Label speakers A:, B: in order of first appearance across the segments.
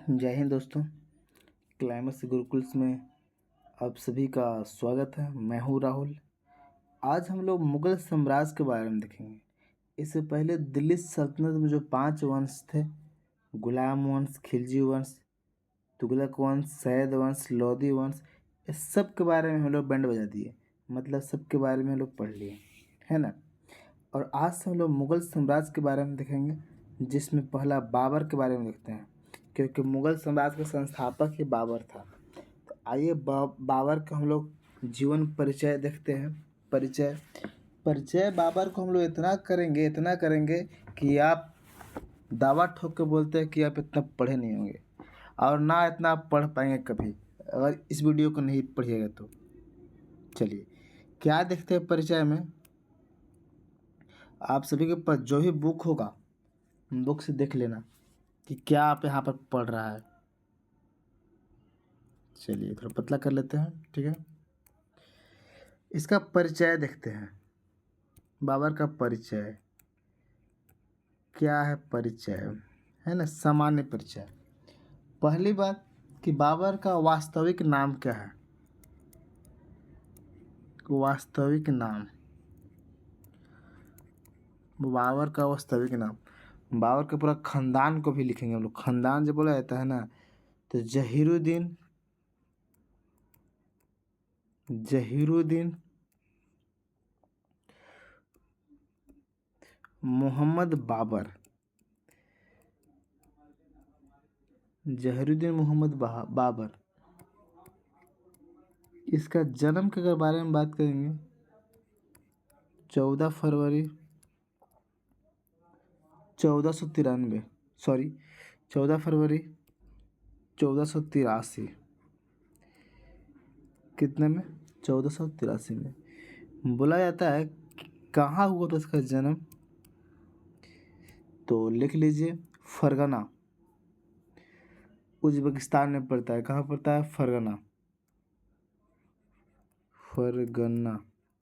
A: जय हिंद दोस्तों। क्लाइमेक्स गुरुकुल्स में आप सभी का स्वागत है। मैं हूँ राहुल। आज हम लोग मुगल साम्राज्य के बारे में देखेंगे। इससे पहले दिल्ली सल्तनत में जो 5 वंश थे, गुलाम वंश, खिलजी वंश, तुगलक वंश, सैयद वंश, लोधी वंश, इस सब के बारे में हम लोग बैंड बजा दिए। मतलब सब के बारे में हम लोग पढ़ लिए, है ना। और आज से हम लोग मुगल साम्राज्य के बारे में देखेंगे, जिसमें पहला बाबर के बारे में देखते हैं, क्योंकि मुगल साम्राज्य का संस्थापक ही बाबर था। तो आइए बाबर का हम लोग जीवन परिचय देखते हैं। परिचय बाबर को हम लोग इतना करेंगे कि आप दावा ठोक के बोलते हैं कि आप इतना पढ़े नहीं होंगे और ना इतना आप पढ़ पाएंगे कभी, अगर इस वीडियो को नहीं पढ़िएगा तो। चलिए क्या देखते हैं परिचय में। आप सभी के पास जो भी बुक होगा, बुक से देख लेना कि क्या आप यहाँ पर पढ़ रहा है। चलिए थोड़ा पतला कर लेते हैं, ठीक है। इसका परिचय देखते हैं। बाबर का परिचय क्या है? परिचय है ना, सामान्य परिचय। पहली बात कि बाबर का वास्तविक नाम क्या है। वास्तविक नाम, बाबर का वास्तविक नाम, बाबर के पूरा खानदान को भी लिखेंगे हम लोग। खानदान जब बोला जाता है ना, तो जहीरुद्दीन मोहम्मद बाबर, जहीरुद्दीन मोहम्मद बाबर। इसका जन्म के अगर बारे में बात करेंगे, 14 फरवरी 1493, सॉरी 14 फरवरी 1483। कितने में? 1483 में। बोला जाता है कहाँ हुआ था इसका जन्म, तो लिख लीजिए फरगना, उज्बेकिस्तान में पड़ता है। कहाँ पड़ता है? फरगना।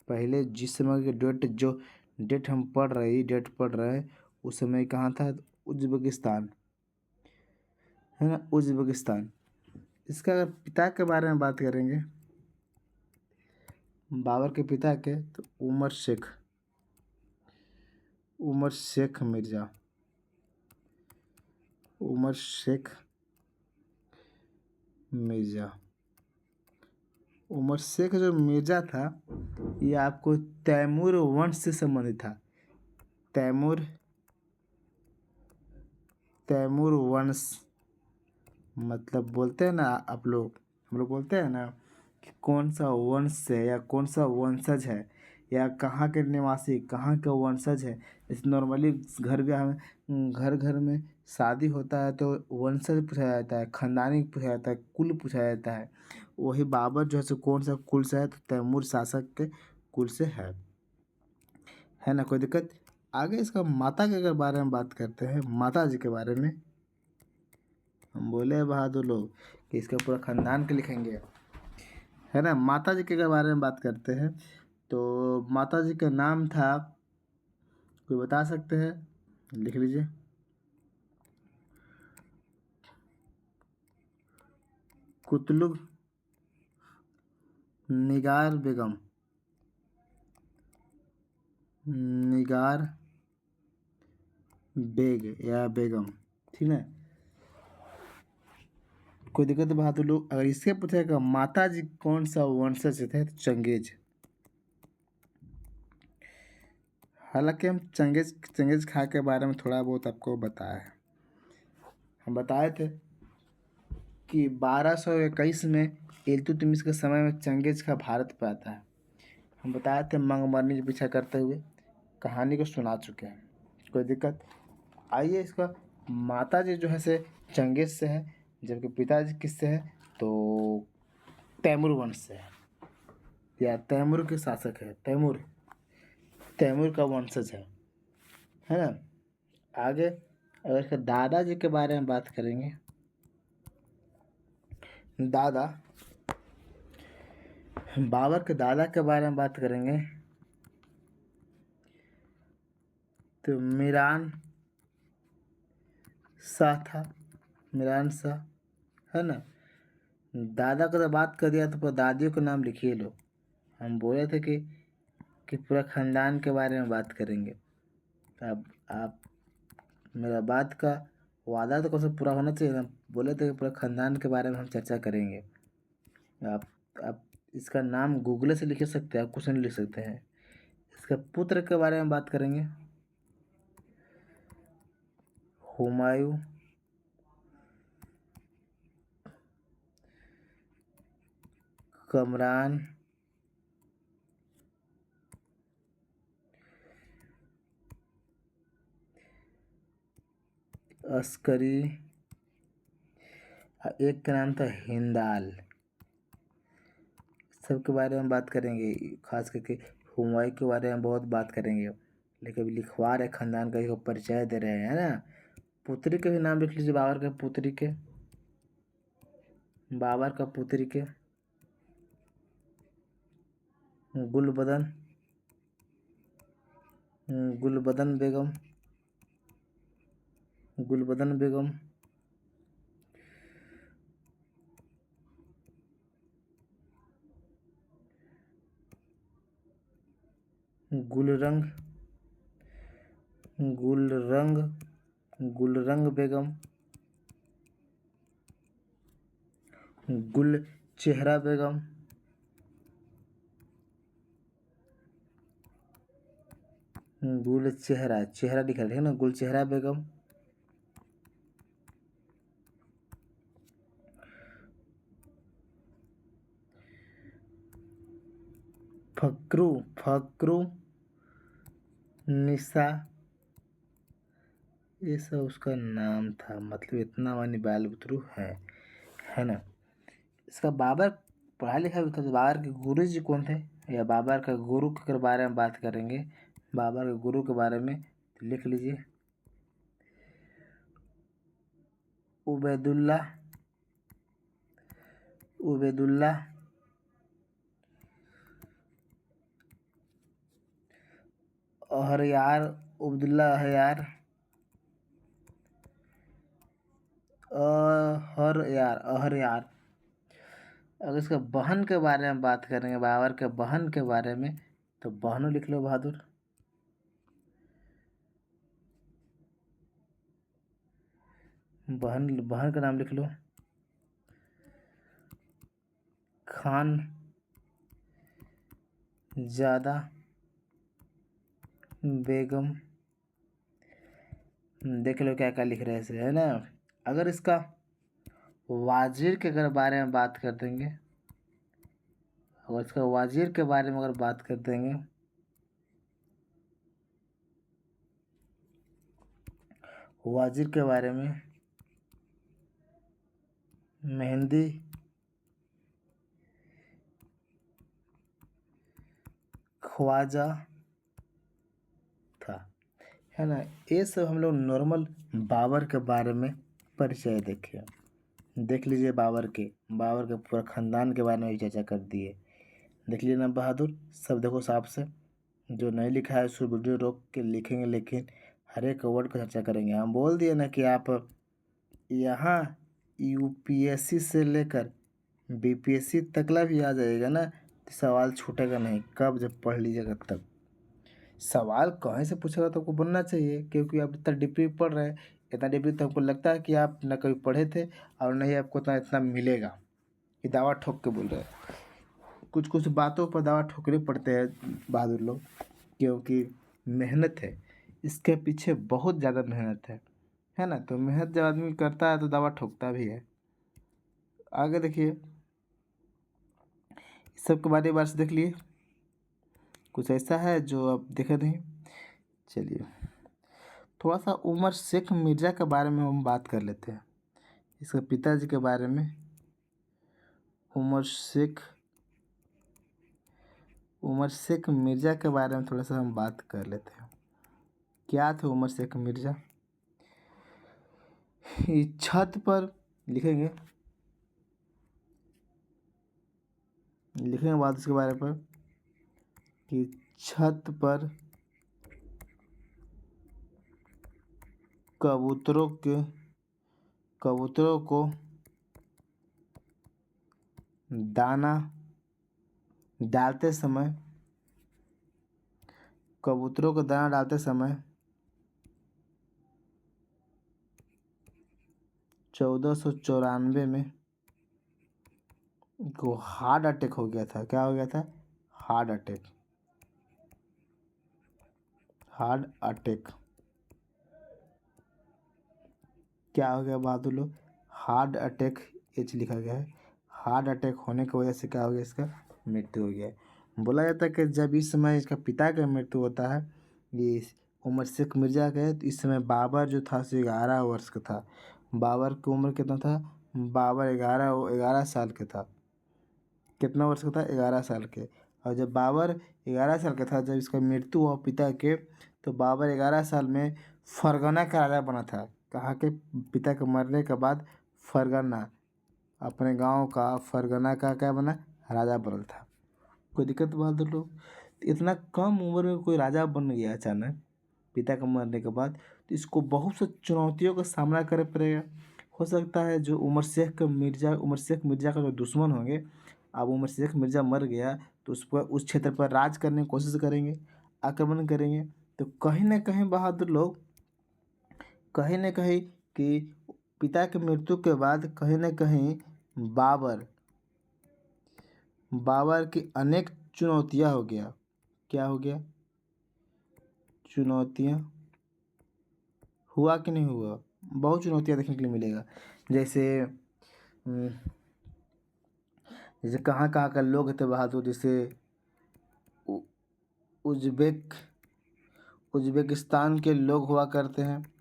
A: पहले जिस समय की डेट हम पढ़ रहे हैं, उस समय कहाँ था? उज्बेकिस्तान, है ना, उज्बेकिस्तान। इसका अगर पिता के बारे में बात करेंगे, बाबर के पिता के, तो उमर शेख मिर्जा, उमर शेख जो मिर्जा था, ये आपको तैमूर वंश से संबंधित था। तैमूर वंश, मतलब बोलते हैं ना आप लोग, हम लोग बोलते हैं ना कि कौन सा वंश से या कौन सा वंशज है, या कहाँ के निवासी, कहाँ का वंशज है। इस नॉर्मली घर में शादी होता है तो वंशज पूछा जाता है, खानदानी पूछा जाता है, कुल पूछा जाता है। वही बाबर जो है सो कौन सा कुल से है, तो तैमूर शासक के कुल से है ना, कोई दिक्कत। आगे इसका माता के अगर बारे में बात करते हैं, माता जी के बारे में, हम बोले बहादुर लोग कि इसका पूरा खानदान के लिखेंगे, है ना। माता जी के बारे में बात करते हैं, तो माता जी का नाम था, कोई बता सकते हैं? लिख लीजिए। कुतलुग निगार बेगम, ठीक है। कोई दिक्कत बहादुर लोग, अगर इससे पूछेगा माता जी कौन सा वंशज थे, तो चंगेज। हालांकि हम चंगेज खां के बारे में थोड़ा बहुत आपको बताया है। हम बताए थे कि 1221 में इल्तुतमिश के समय में चंगेज खां भारत पर आता है। हम बताए थे मंगमरनी के पीछा करते हुए, कहानी को सुना चुके हैं। कोई दिक्कत? आइए, इसका माता जी जो है से चंगेज से है, जबकि पिताजी किससे है, तो तैमूर वंश से है, या तैमूर के शासक है। तैमूर का वंशज है ना। आगे अगर इसके दादाजी के बारे में बात करेंगे, बाबर के दादा के बारे में बात करेंगे, तो मीरान शाह था। है ना। दादा का तो बात कर दिया तो पर दादियों के नाम लिखिए लो। हम बोले थे कि पूरा खानदान के बारे में बात करेंगे। अब आप मेरा बात का वादा तो कम से कम पूरा होना चाहिए ना। बोले थे कि पूरा खानदान के बारे में हम चर्चा करेंगे। आप इसका नाम गूगल से लिख सकते हैं, आप कुछ नहीं लिख सकते हैं। इसका पुत्र के बारे में बात करेंगे। हुमायूं, कमरान, अस्करी, एक का नाम था हिंदाल। सबके बारे में बात करेंगे, खास करके हुमायूं के बारे में बहुत बात करेंगे। लेकिन अभी लिखवा रहे खानदान का, इसको परिचय दे रहे हैं ना। पुत्री के भी नाम लिख लीजिए, बाबर के पुत्री के, बाबर का पुत्री के। गुलबदन, गुलबदन बेगम, गुलबदन बेगम, गुलरंग, गुलरंग, गुलरंग बेगम, गुल चेहरा बेगम, गुल चेहरा, चेहरा लिखा है ना, गुल चेहरा बेगम। फकरू, फकरू निशा, ये सब उसका नाम था। मतलब इतना वानी बाल बुतरू है ना। इसका बाबर पढ़ा लिखा भी था। तो बाबर के गुरु जी कौन थे, या बाबर का गुरु के बारे में बात करेंगे। बाबर के गुरु के बारे में तो लिख लीजिए, उबैदुल्ला, उबैदुल्ला, अहरयार, उबैदुल्ला अहरयार, अहरयार, अहरयार। अगर इसका बहन के बारे में बात करेंगे, बाबर के बहन के बारे में, तो बहनों लिख लो बहादुर। बहन, बहन का नाम लिख लो, खान ज़्यादा बेगम। देख लो क्या क्या लिख रहे हैं इसे, है ना। अगर इसका वाजिर के अगर बारे में बात कर देंगे, अगर इसका वाजिर के बारे में अगर बात कर देंगे, वाजिर के बारे में, मेहंदी, ख्वाजा था, है ना। ये सब हम लोग नॉर्मल बाबर के बारे में परिचय देखे। देख लीजिए बाबर के पूरा खानदान के बारे में भी चर्चा कर दिए। देख लीजिए ना बहादुर, सब देखो साफ से। जो नहीं लिखा है उसको वीडियो रोक के लिखेंगे, लेकिन हर एक वर्ड पर चर्चा करेंगे। हम बोल दिए ना कि आप यहाँ यूपीएससी से लेकर बीपीएससी तकला भी आ जाएगा ना, तो सवाल छूटेगा नहीं। कब जब पढ़ लीजिएगा तब सवाल कहीं से पूछेगा तो आपको बनना चाहिए, क्योंकि आप इतना डीपली पढ़ रहे हैं। इतना डीपली तो हमको लगता है कि आप ना कभी पढ़े थे और नहीं आपको इतना इतना मिलेगा। ये दावा ठोक के बोल रहे हैं। कुछ कुछ बातों पर दावा ठोकने पड़ते हैं बहादुर लोग, क्योंकि मेहनत है इसके पीछे, बहुत ज़्यादा मेहनत है ना। तो मेहनत जब आदमी करता है तो दावा ठोकता भी है। आगे देखिए, इस सब के बारे में बात देख लिए। कुछ ऐसा है जो आप देखे नहीं। चलिए, थोड़ा सा उमर शेख मिर्ज़ा के बारे में हम बात कर लेते हैं। इसके पिताजी के बारे में, उमर शेख, उमर शेख मिर्ज़ा के बारे में थोड़ा सा हम बात कर लेते हैं। क्या थे उमर शेख मिर्ज़ा। ये छत पर लिखेंगे, लिखेंगे बात इसके बारे पर कि छत पर कबूतरों को दाना डालते समय, कबूतरों को दाना डालते समय 1494 में को हार्ट अटैक हो गया था। क्या हो गया था? Heart attack. हार्ट अटैक क्या हो गया बहादुर लोग? हार्ट अटैक एच लिखा गया है। हार्ट अटैक होने की वजह से क्या हो गया? इसका मृत्यु हो गया है। बोला जाता है कि जब इस समय इसका पिता का मृत्यु होता है, ये उमर शेख मिर्जा का है, तो इस समय बाबर जो था सो 11 वर्ष का था। बाबर की उम्र कितना था? बाबर 11 साल का था। कितना वर्ष का था? 11 साल के। और जब बाबर 11 साल का था, जब इसका मृत्यु हुआ पिता के, तो बाबर 11 साल में फरगना का राजा बना था। कहाँ के? पिता के मरने के बाद फरगना, अपने गांव का फरगना का क्या बना? राजा बना था। कोई दिक्कत बहादुर लोग? इतना कम उम्र में कोई राजा बन गया अचानक पिता के मरने के बाद, तो इसको बहुत सी चुनौतियों का सामना करना पड़ेगा। हो सकता है जो उमर शेख मिर्जा का जो दुश्मन होंगे, अब उमर शेख मिर्जा मर गया तो उस पर, उस क्षेत्र पर राज करने की कोशिश करेंगे, आक्रमण करेंगे। तो कहीं ना कहीं बहादुर लोग, कहीं ना कहीं कि पिता की मृत्यु के बाद कहीं ना कहीं बाबर बाबर की अनेक चुनौतियां हो गया। क्या हो गया? चुनौतियां हुआ कि नहीं हुआ? बहुत चुनौतियां देखने के लिए मिलेगा। जैसे जैसे कहाँ कहाँ का लोग थे बहादुर, जैसे उ- उज्बेक उज्बेकिस्तान के लोग हुआ करते हैं।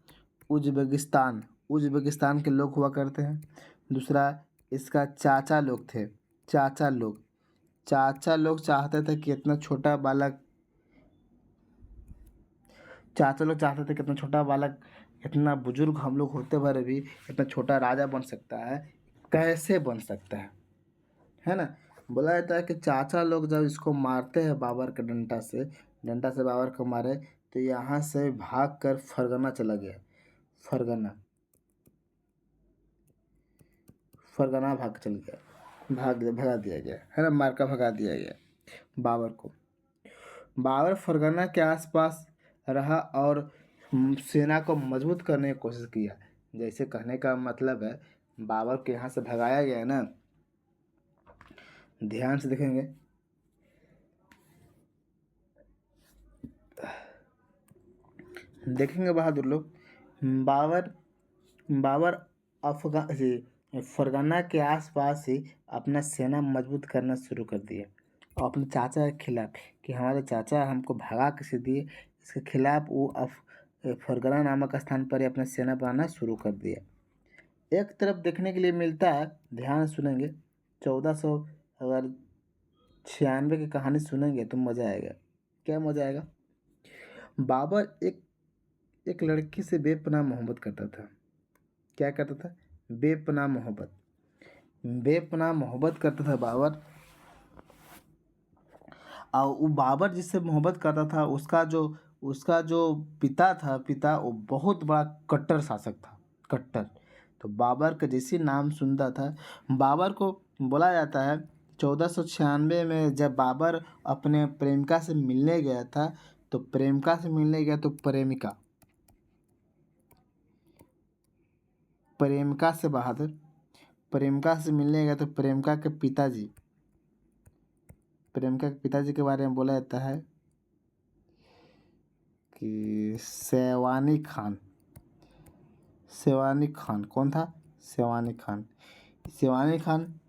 A: उज्बेकिस्तान के लोग हुआ करते हैं। दूसरा, इसका चाचा लोग थे। चाचा लोग चाचा लोग चाहते थे कि इतना छोटा बालक चाचा लोग चाहते थे कि इतना छोटा बालक, इतना बुजुर्ग हम लोग होते भरे भी इतना छोटा राजा बन सकता है, कैसे बन सकता है ना? बोला जाता है कि चाचा लोग जब इसको मारते हैं बाबर के डंडा से बाबर को मारे, तो यहाँ से भाग कर फरगना चला गया। फरगना फरगना भाग चल गया, भगा दिया गया है ना, मार कर भगा दिया गया बाबर को। बाबर फरगना के आसपास रहा और सेना को मजबूत करने की कोशिश किया। जैसे कहने का मतलब है, बाबर के यहाँ से भगाया गया है ना, ध्यान से देखेंगे। देखेंगे बहादुर लोग, बाबर बाबर फरगना के आसपास ही अपना सेना मजबूत करना शुरू कर दिया, और अपने चाचा के खिलाफ, कि हमारे चाचा हमको भगा कैसे दिए, इसके खिलाफ वो फरगना नामक स्थान पर ही अपना सेना बनाना शुरू कर दिया। एक तरफ देखने के लिए मिलता है, ध्यान सुनेंगे, 1400 अगर 96 की कहानी सुनेंगे तो मज़ा आएगा। क्या मज़ा आएगा? बाबर एक एक लड़की से बेपनाह मोहब्बत करता था। क्या करता था? बेपनाह मोहब्बत। बेपनाह मोहब्बत करता था बाबर। और वो बाबर जिससे मोहब्बत करता था, उसका जो पिता वो बहुत बड़ा कट्टर शासक था। कट्टर। तो बाबर का जैसे नाम सुनता था, बाबर को बोला जाता है 1496 में जब बाबर अपने प्रेमिका से मिलने गया था, तो प्रेमिका से बहादुर प्रेमिका से मिलने गया, तो प्रेमिका के पिताजी के बारे में बोला जाता है कि सेवानी खान कौन था? सेवानी खान सेवानी खान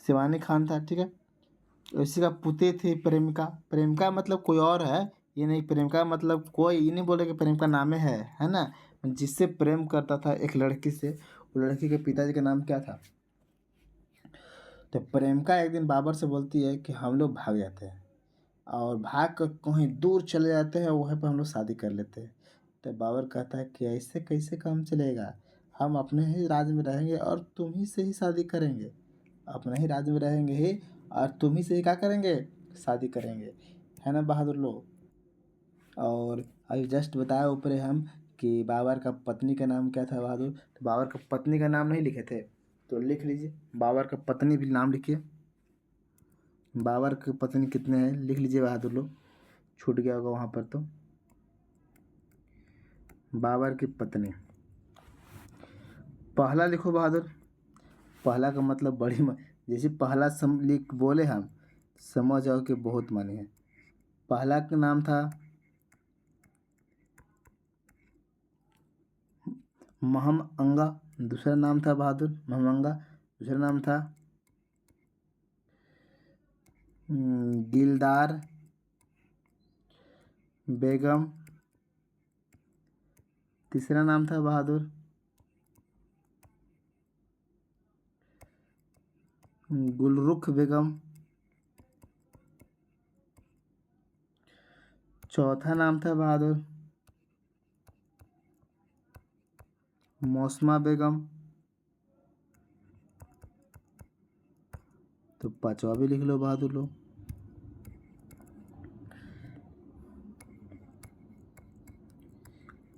A: सेवानी खान था, ठीक है। उसी का पुत्री थी प्रेमिका। प्रेमिका मतलब कोई और है, ये नहीं। प्रेमिका मतलब कोई ये नहीं बोले कि प्रेमिका नामे है ना। जिससे प्रेम करता था एक लड़की से, वो लड़की के पिताजी का नाम क्या था? तो प्रेमिका एक दिन बाबर से बोलती है कि हम लोग भाग जाते हैं, और भाग कर कहीं दूर चले जाते हैं, वहीं पर हम लोग शादी कर लेते हैं। तो बाबर कहता है कि ऐसे कैसे काम चलेगा? हम अपने ही राज्य में रहेंगे और तुम ही से ही शादी करेंगे। अपने ही राज्य में रहेंगे ही, और तुम ही से ही क्या करेंगे? शादी करेंगे, है ना बहादुर लोग? और अभी जस्ट बताया ऊपर हम कि बाबर का पत्नी का नाम क्या था बहादुर। तो बाबर का पत्नी का नाम नहीं लिखे थे, तो लिख लीजिए, बाबर का पत्नी भी नाम लिखिए। बाबर की पत्नी कितने हैं, लिख लीजिए बहादुर लोग, छूट गया होगा वहाँ पर तो। बाबर की पत्नी, पहला लिखो बहादुर। पहला का मतलब जैसे पहला लिख बोले हम, समझ जाओ कि बहुत माने हैं। पहला का नाम था महमअंगा, दूसरा नाम था बहादुर महमअंगा, दूसरा नाम था दिलदार बेगम, तीसरा नाम था बहादुर गुलरुख बेगम, चौथा नाम था बहादुर मौसमा बेगम, तो पांचवा भी लिख लो बहादुर लो।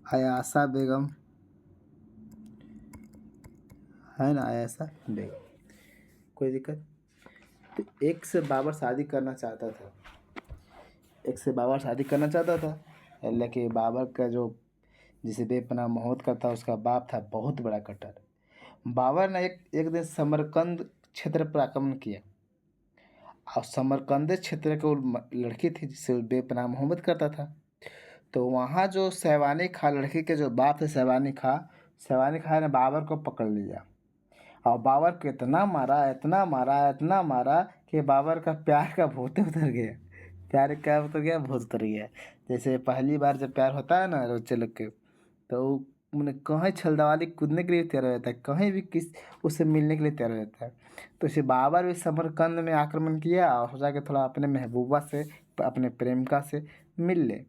A: आयासा बेगम, है ना, आयासा बेगम, कोई दिक्कत। तो एक से बाबर शादी करना चाहता था, एक से बाबर शादी करना चाहता था, लेकिन बाबर का जो जिसे बेपनाह मोहब्बत करता उसका बाप था बहुत बड़ा कट्टर। बाबर ने एक दिन समरकंद क्षेत्र पर आक्रमण किया, और समरकंद क्षेत्र की वो लड़की थी जिससे वो बेपनाह मोहब्बत करता था। तो वहाँ जो सैवानी खा, लड़की के जो बाप थे सैवानी खा ने बाबर को पकड़ लिया, और बाबर को इतना मारा, इतना मारा, इतना मारा कि बाबर का प्यार का भूत उतर गया। प्यार क्या उतर गया, भूत उतर गया। जैसे पहली बार जब प्यार होता है ना बच्चे लोग के, तो उन्हें कहीं छलदवाली कूदने के लिए तैयार हो जाता है, कहीं भी किस उससे मिलने के लिए तैयार हो जाता है। तो इसे बाबर भी समरकंद में आक्रमण किया और सोचा कि थोड़ा अपने महबूबा से, अपने प्रेमिका से मिल ले।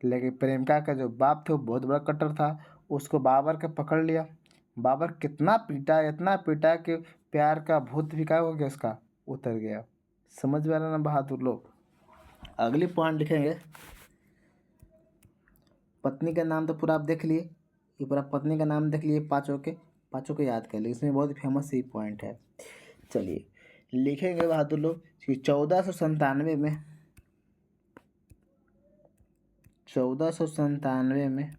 A: लेकिन प्रेमिका का जो बाप थे वो बहुत बड़ा कट्टर था, उसको बाबर के पकड़ लिया। बाबर कितना पीटा, इतना पीटा कि प्यार का भूत भी क्या हो गया, उसका उतर गया। समझ में आ रहा ना बहादुर लोग। अगली पॉइंट लिखेंगे, पत्नी का नाम तो पूरा आप देख लिए, ये पूरा पत्नी का नाम देख लिए, पाँचों के याद कर लिए, इसमें बहुत फेमस ही पॉइंट है। चलिए लिखेंगे बहादुर लोग कि 1497 में, 1497 में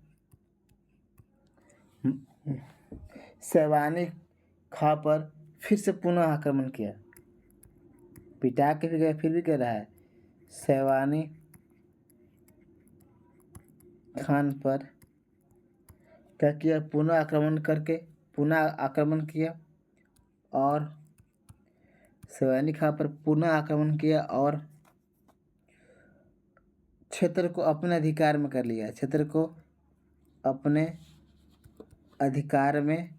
A: सैवानी खां पर फिर से पुनः आक्रमण किया। पिटा के भी गए, फिर भी कह रहा है सैवानी खान पर क्या किया, पुनः आक्रमण किया, और सैवानी खां पर पुनः आक्रमण किया और क्षेत्र को अपने अधिकार में कर लिया, क्षेत्र को अपने अधिकार में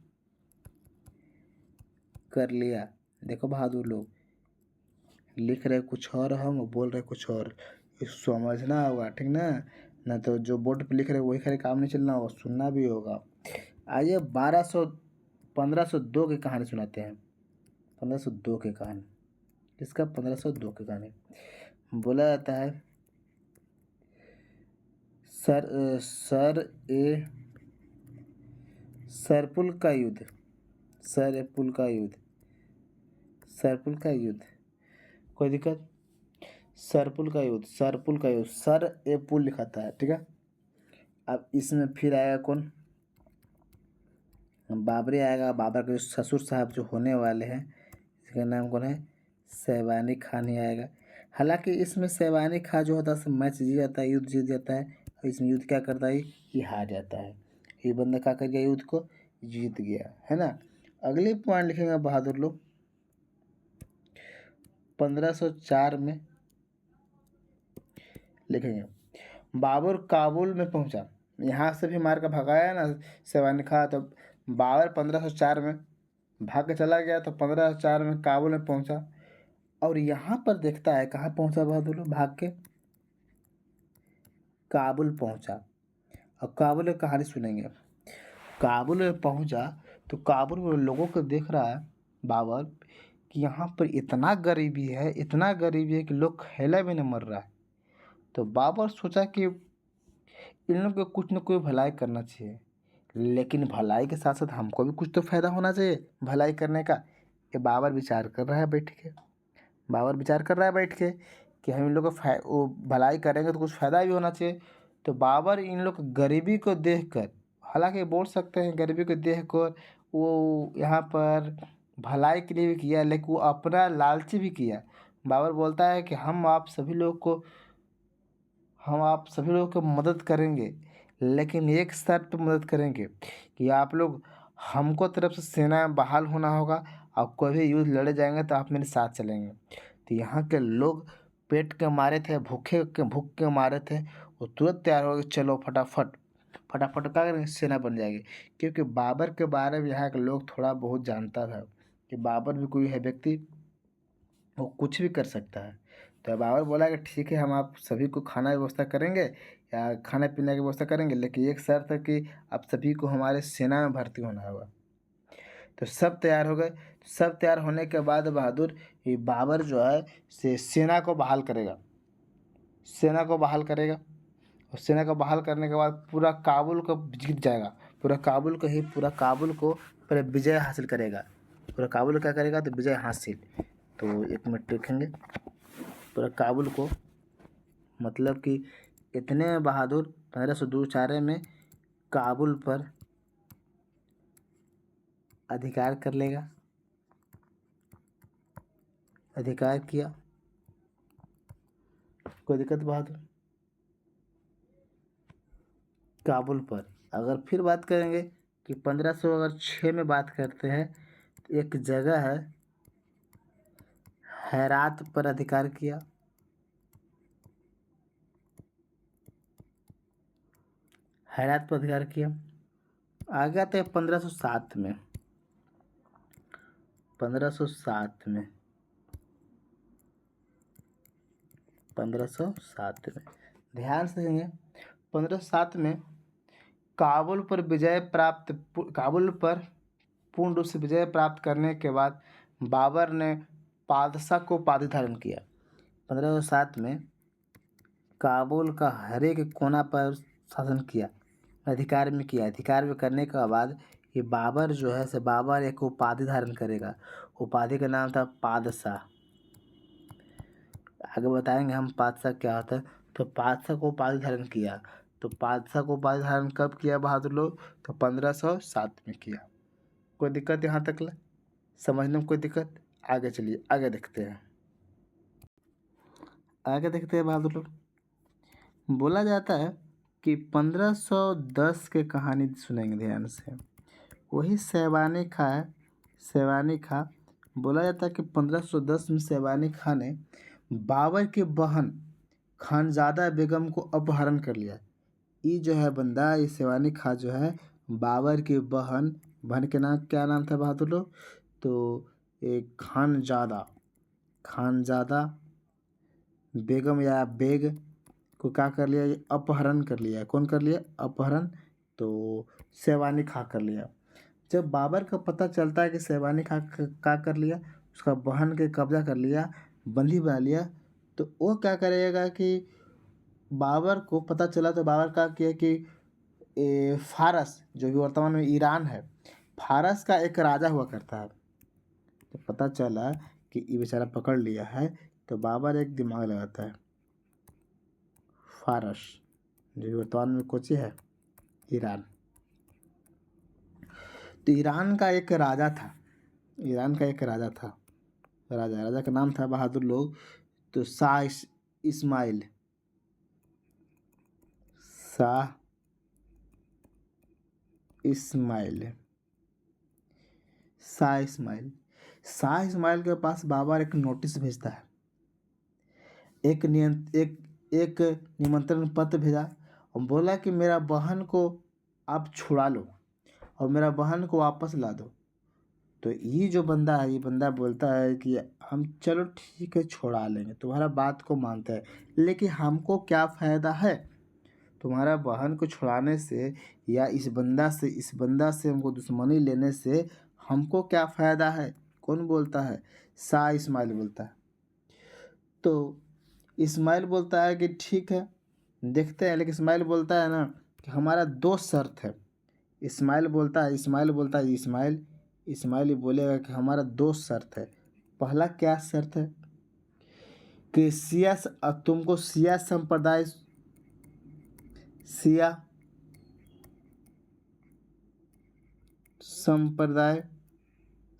A: कर लिया। देखो बहादुर लोग, लिख रहे कुछ और हम बोल रहे कुछ और, समझना होगा, ठीक ना तो जो बोर्ड पे लिख रहे वही खरे काम नहीं चलना होगा, सुनना भी होगा। आइए 1502 की कहानी सुनाते हैं। 1502 की कहानी, इसका 1502 की कहानी बोला जाता है, सरपुल का युद्ध, सरपुल का युद्ध, सरपुल का युद्ध, कोई दिक्कत। सरपुल का युद्ध, सरपुल का युद्ध, सर ए पुल लिखाता है, ठीक है। अब इसमें फिर आएगा कौन, बाबरी आएगा, बाबर के ससुर साहब जो होने वाले हैं, इसका नाम कौन है, सैवानी खान ही आएगा। हालांकि इसमें सैवानी खान जो होता है मैच जीत जाता है, युद्ध जीत जाता है, और इसमें युद्ध क्या करता है, ये हार जाता है। ये बंदा क्या कर गया, युद्ध को जीत गया, है ना। अगली पॉइंट लिखेंगे बहादुर लोग, 1504 में लिखेंगे, बाबर काबुल में पहुंचा। यहाँ से भी मार कर भगाया ना सैवानी खां, तो बाबर 1504 में भाग के चला गया, तो 1504 में काबुल में पहुंचा, और यहाँ पर देखता है कहाँ पहुंचा बहादुर लोग, भाग के काबुल पहुंचा। और काबुल में कहानी सुनेंगे। काबुल में पहुंचा तो काबुल में लोगों को देख रहा है बाबर कि यहाँ पर इतना गरीबी है, इतना गरीबी है कि लोग खेला भी नहीं मर रहा है। तो बाबर सोचा कि इन लोगों को कुछ न कोई भलाई करना चाहिए, लेकिन भलाई के साथ साथ हमको भी कुछ तो फायदा होना चाहिए भलाई करने का। ये बाबर विचार कर रहा है बैठ के। बाबर विचार कर रहा है बैठ के कि हम इन लोग को वो भलाई करेंगे तो कुछ फ़ायदा भी होना चाहिए। तो बाबर इन लोग की गरीबी को देखकर, हालांकि बोल सकते हैं गरीबी को देखकर वो यहाँ पर भलाई के लिए भी किया, लेकिन वो अपना लालची भी किया। बाबर बोलता है कि हम आप सभी लोगों को मदद करेंगे, लेकिन एक शर्त पे मदद करेंगे कि आप लोग हमको तरफ से सेना में बहाल होना होगा और कोई भी युद्ध लड़े जाएंगे तो आप मेरे साथ चलेंगे। तो यहाँ के लोग पेट के मारे थे, भूख के मारे थे। वो तुरंत तैयार हो गए, चलो फटाफट फटाफट क्या करेंगे, सेना बन जाएगी। क्योंकि बाबर के बारे में यहाँ के लोग थोड़ा बहुत जानता था कि बाबर भी कोई है व्यक्ति, वो कुछ भी कर सकता है। तो बाबर बोला कि ठीक है, हम आप सभी को खाना की व्यवस्था करेंगे या खाने पीने की व्यवस्था करेंगे, लेकिन एक शर्त है कि आप सभी को हमारे सेना में भर्ती होना होगा। तो सब तैयार हो गए। सब तैयार होने के बाद बहादुर ये बाबर जो है से सेना को बहाल करेगा। सेना को बहाल करेगा और सेना को बहाल करने के बाद पूरा काबुल को जीत जाएगा। पूरा काबुल को पर विजय हासिल करेगा। पूरा काबुल क्या करेगा, तो विजय हासिल। तो एक मिनट देखेंगे। पूरा काबुल को, मतलब कि इतने में बहादुर 1502 में काबुल पर अधिकार कर लेगा। अधिकार किया, कोई दिक्कत बहादुर काबुल पर। अगर फिर बात करेंगे कि 1506 में बात करते हैं तो एक जगह है हेरात पर अधिकार किया। हेरात पर अधिकार किया। आगे आते हैं 1507 में। 1507 में 1507 में ध्यान से सुनिए। 1507 में काबुल पर पूर्ण रूप से विजय प्राप्त करने के बाद बाबर ने पादशाह को उपाधि धारण किया। 1507 में काबुल का हर एक कोना पर शासन किया, अधिकार में किया। अधिकार में करने के बाद ये बाबर जो है, से बाबर एक उपाधि धारण करेगा। उपाधि का नाम था पादशाह। आगे बताएंगे हम पादशाह क्या होता है। तो पादशाह को उपाधि धारण किया। तो पादशाह को उपाधि धारण कब किया बहादुर लोग, तो 1507 में किया। कोई दिक्कत यहाँ तक समझने में कोई दिक्कत? आगे चलिए, आगे देखते हैं। आगे देखते हैं बहादुर लोग। बोला जाता है कि 1510 के कहानी सुनेंगे ध्यान से। वही सैवानी खां है। सैवानी खां, बोला जाता है कि 1510 में सैवानी खां ने बाबर की बहन खानजादा बेगम को अपहरण कर लिया। ये जो है बंदा, ये सैवानी खां जो है बाबर की बहन के नाम क्या नाम था बहादुर लोग, तो एक खानजादा बेगम या बेग को क्या कर लिया, ये अपहरण कर लिया। कौन कर लिया? अपहरण। तो सैवानी खां कर लिया। जब बाबर को पता चलता है कि सैवानी खां क्या कर लिया, उसका बहन के कब्जा कर लिया, बंदी बना लिया, तो वो क्या करेगा कि बाबर को पता चला तो बाबर क्या किया कि फारस, जो कि वर्तमान में ईरान है, फारस का एक राजा हुआ करता है। तो पता चला कि ये बेचारा पकड़ लिया है, तो बाबर एक दिमाग लगाता है। फारस जो वर्तमान में कोची है, ईरान। तो ईरान का एक राजा था। राजा का नाम था बहादुर लोग, तो इस्माइल शाह इस्माइल शाह इस्माइल शाह इस्माइल के पास बाबर एक नोटिस भेजता है। एक निमंत्रण पत्र भेजा और बोला कि मेरा बहन को आप छुड़ा लो और मेरा बहन को वापस ला दो। तो ये जो बंदा है, ये बंदा बोलता है कि हम चलो ठीक है छोड़ा लेंगे, तुम्हारा बात को मानते हैं, लेकिन हमको क्या फ़ायदा है तुम्हारा बहन को छुड़ाने से, या इस बंदा से हमको दुश्मनी लेने से हमको क्या फ़ायदा है? कौन बोलता है? शाह इस्माइल बोलता है। तो इस्माइल बोलता है कि ठीक है देखते हैं, लेकिन इस्माइल बोलता है ना कि हमारा दो शर्त है। इस्माइल ये बोलेगा कि हमारा दो शर्त है। पहला क्या शर्त है? कि तुमको शिया संप्रदाय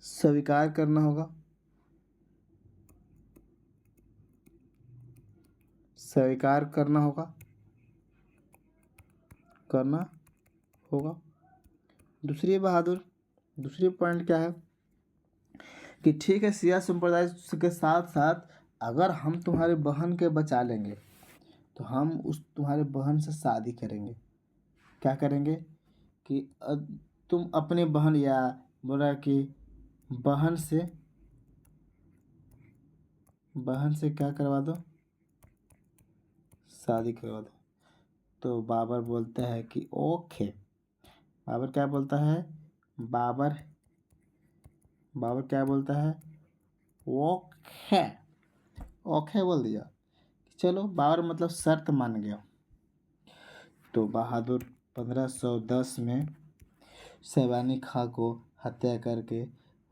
A: स्वीकार करना होगा, स्वीकार करना होगा। दूसरी पॉइंट क्या है कि ठीक है, शिया संप्रदाय के साथ साथ अगर हम तुम्हारी बहन के बचा लेंगे तो हम उस तुम्हारे बहन से शादी करेंगे। क्या करेंगे कि तुम अपनी बहन, या बोला कि बहन से क्या करवा दो, शादी करवा दो। तो बाबर बोलता है कि ओके। बाबर क्या बोलता है, बाबर क्या बोलता है, ओके, ओके बोल दिया। चलो, बाबर मतलब शर्त मान गया। तो बहादुर 1510 में शैबानी खां को हत्या करके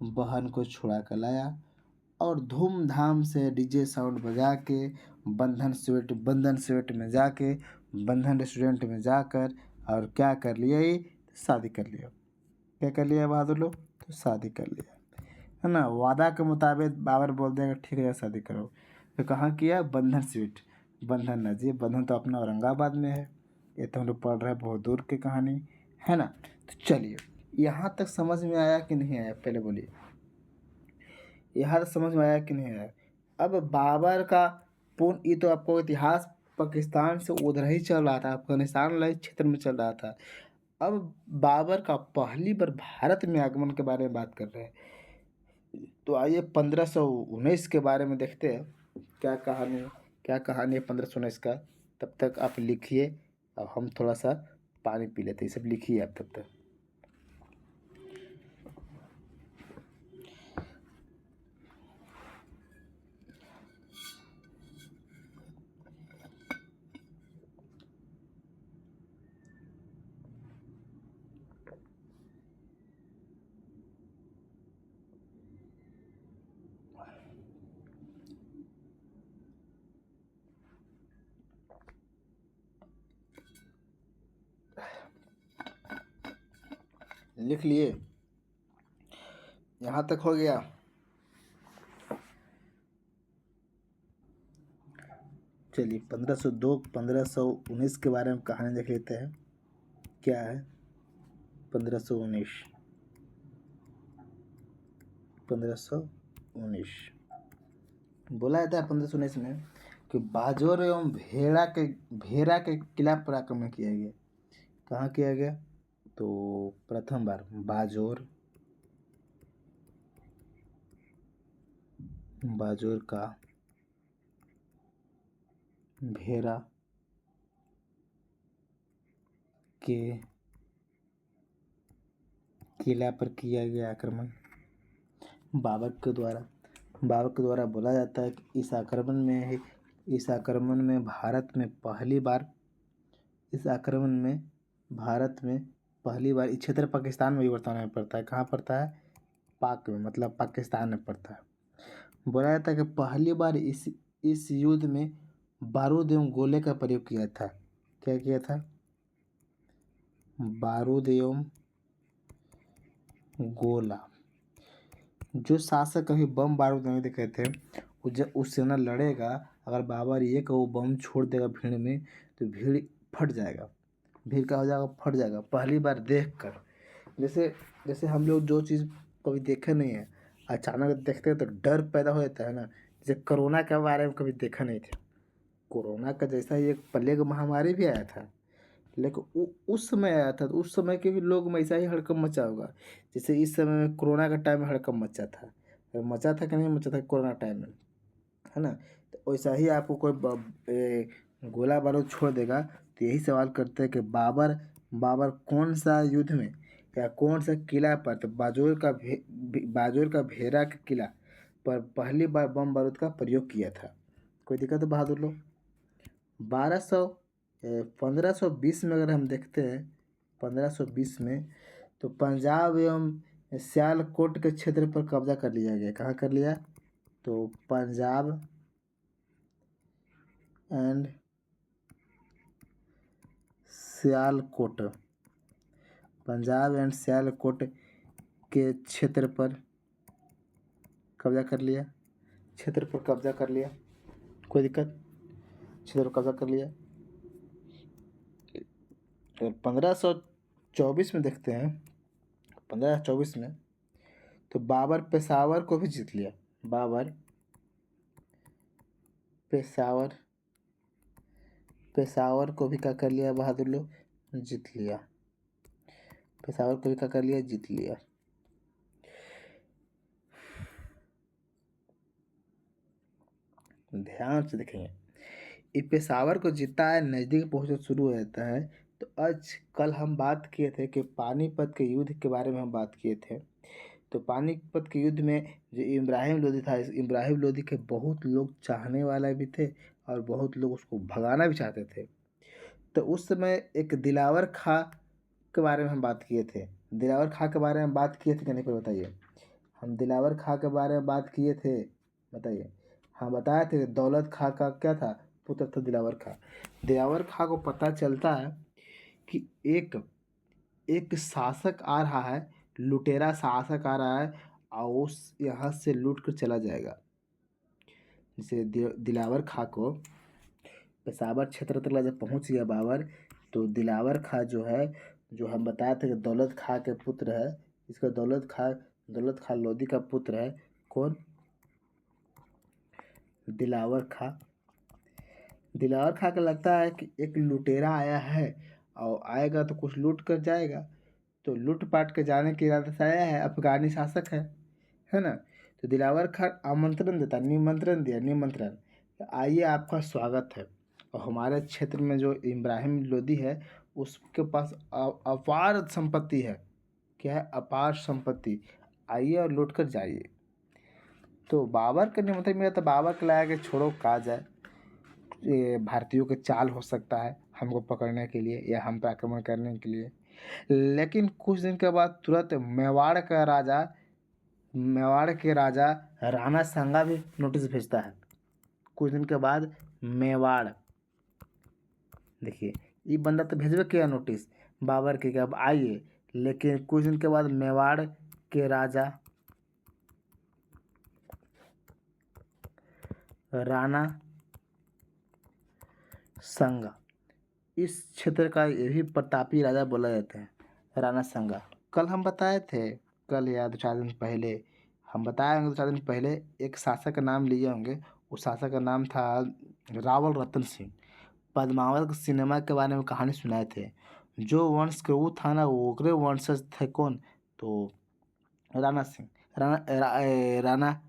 A: बहन को छुड़ा कर लाया और धूमधाम से डीजे साउंड बजा के बंधन स्वीट में जाके, बंधन रेस्टोरेंट में जाकर और क्या कर लिया, ये शादी कर लिया। क्या कर लिया बहादुर लोग, तो शादी कर लिया, है ना। वादा के मुताबिक बाबर बोल देगा ठीक है शादी करो। तो कहाँ किया, बंधन स्वीट। बंधन न जी, बंधन तो अपना औरंगाबाद में है। ये तो हम लोग पढ़ रहे हैं बहुत दूर की कहानी, है ना। तो चलिए, यहाँ तक समझ में आया कि नहीं आया, पहले बोलिए। यहाँ तक समझ में आया कि नहीं आया। अब बाबर का पूर्ण, ये तो आपको इतिहास पाकिस्तान से उधर ही चल रहा था, अफगानिस्तान वाले क्षेत्र में चल रहा था। अब बाबर का पहली बार भारत में आगमन के बारे में बात कर रहे हैं। तो आइए 1519 के बारे में देखते हैं, क्या कहानी है 1519 का। तब तक आप लिखिए, अब हम थोड़ा सा पानी पी लेते हैं। सब लिखिए आप तब तक। लिख लिए, यहाँ तक हो गया। चलिए 1519 के बारे में कहानी देख लेते हैं। क्या है 1519 बोला जाता है 1519 में कि बाजोर एवं भेड़ा के किला पर आक्रमण किया गया। कहाँ किया गया, तो प्रथम बार बाजोर का भेड़ा के किला पर किया गया आक्रमण बाबर के द्वारा बोला जाता है कि इस आक्रमण में भारत में पहली बार इस क्षेत्र पाकिस्तान में भी वर्तमान में पड़ता है। कहाँ पड़ता है, पाक में, मतलब पाकिस्तान में पड़ता है। बोला जाता है कि पहली बार इस युद्ध में बारूद एवं गोले का प्रयोग किया था। क्या किया था, बारूद एवं गोला। जो शासक कभी बम बारूद नहीं देखे थे, वो जब उससे ना लड़ेगा, अगर बाबर ये को बम छोड़ देगा भीड़ में, तो भीड़ फट जाएगा। भीड़ का हो जाएगा, फट जाएगा। पहली बार देख कर, जैसे हम लोग जो चीज़ कभी देखे नहीं है, अचानक देखते हैं तो डर पैदा हो जाता है ना। जैसे कोरोना के बारे में कभी देखा नहीं था। कोरोना का जैसा ही एक प्लेग महामारी भी आया था, लेकिन उस समय आया था, तो उस समय के भी लोग में ऐसा ही हड़कंप मचा होगा जैसे इस समय में कोरोना का टाइम में हड़कंप मचा था। मचा था कि नहीं मचा था कोरोना टाइम में, है ना। तो वैसा ही आपको कोई गोला बारूद छोड़ देगा। तो यही सवाल करते हैं कि बाबर कौन सा युद्ध में या कौन सा किला पर, तो बाजोर का भेरा के किला पर पहली बार बम बारूद का प्रयोग किया था। कोई दिक्कत है बहादुर लोग। 1520 में अगर हम देखते हैं, 1520 में तो पंजाब एवं सियालकोट के क्षेत्र पर कब्जा कर लिया गया। कहाँ कर लिया, तो पंजाब एंड सियालकोट, पंजाब एंड सियालकोट के क्षेत्र पर कब्जा कर लिया, क्षेत्र पर कब्जा कर लिया, कोई दिक्कत, क्षेत्र पर कब्जा कर लिया। और 1524 में देखते हैं, 1524 में तो बाबर पेशावर को भी जीत लिया। बाबर पेशावर को भी क्या कर लिया बहादुर लोग, जीत लिया। पेशावर को भी क्या कर लिया, जीत लिया। ध्यान से देखेंगे, ये पेशावर को जीता है, नज़दीक पहुँचना शुरू हो जाता है। तो आज कल हम बात किए थे कि पानीपत के युद्ध के बारे में हम बात किए थे। तो पानीपत के युद्ध में जो इब्राहिम लोदी था, इस इब्राहिम लोदी के बहुत लोग चाहने वाला भी थे और बहुत लोग उसको भगाना भी चाहते थे। तो उस समय एक दिलावर खां के बारे में हम बात किए थे। दिलावर खां के बारे में बात किए थे कि नहीं, पर बताइए। हम दिलावर खां के बारे में बात किए थे, बताइए। हाँ, बताए थे दौलत खां का क्या था, पुत्र था दिलावर खां। दिलावर खां को पता चलता है कि एक शासक आ रहा है, लुटेरा शासक आ रहा है और उस यहाँ से लूट कर चला जाएगा। जैसे दिलावर खां को पेशावर क्षेत्र तक जब पहुंच गया बाबर, तो दिलावर खां जो है, जो हम बताए थे कि दौलत खां के पुत्र है, इसका दौलत खां लोदी का पुत्र है। कौन? दिलावर खां। दिलावर खां को लगता है कि एक लुटेरा आया है और आएगा तो कुछ लूट कर जाएगा। तो लूट पाट के जाने के इरादे से आया है, अफगानी शासक है ना। तो दिलावर खां आमंत्रण देता, निमंत्रण दिया, निमंत्रण, आइए आपका स्वागत है। और हमारे क्षेत्र में जो इब्राहिम लोदी है उसके पास अपार संपत्ति है। क्या है? अपार संपत्ति, आइए और लूट कर जाइए। तो बाबर के निमंत्रण मिला तो बाबर को लगा कि छोड़ो, कहा जाए, ये भारतीयों के चाल हो सकता है हमको पकड़ने के लिए या हम पर आक्रमण करने के लिए। लेकिन कुछ दिन के बाद तुरंत मेवाड़ के राजा राणा सांगा भी नोटिस भेजता है। कुछ दिन के बाद मेवाड़, देखिए ये बंदा तो भेजबे किया नोटिस बाबर के कि अब आइए, लेकिन कुछ दिन के बाद मेवाड़ के राजा राणा सांगा, इस क्षेत्र का ये भी प्रतापी राजा बोला जाता है, राणा सांगा। कल हम बताए थे, कल या 2-4 दिन पहले हम बताए होंगे, 2-4 दिन पहले एक शासक का नाम लिए होंगे। उस शासक का नाम था रावल रतन सिंह। पद्मावत सिनेमा के बारे में कहानी सुनाए थे। जो वंश के वो था ना, वो ओकरे वंशज थे। कौन? तो राणा सिंह, राणा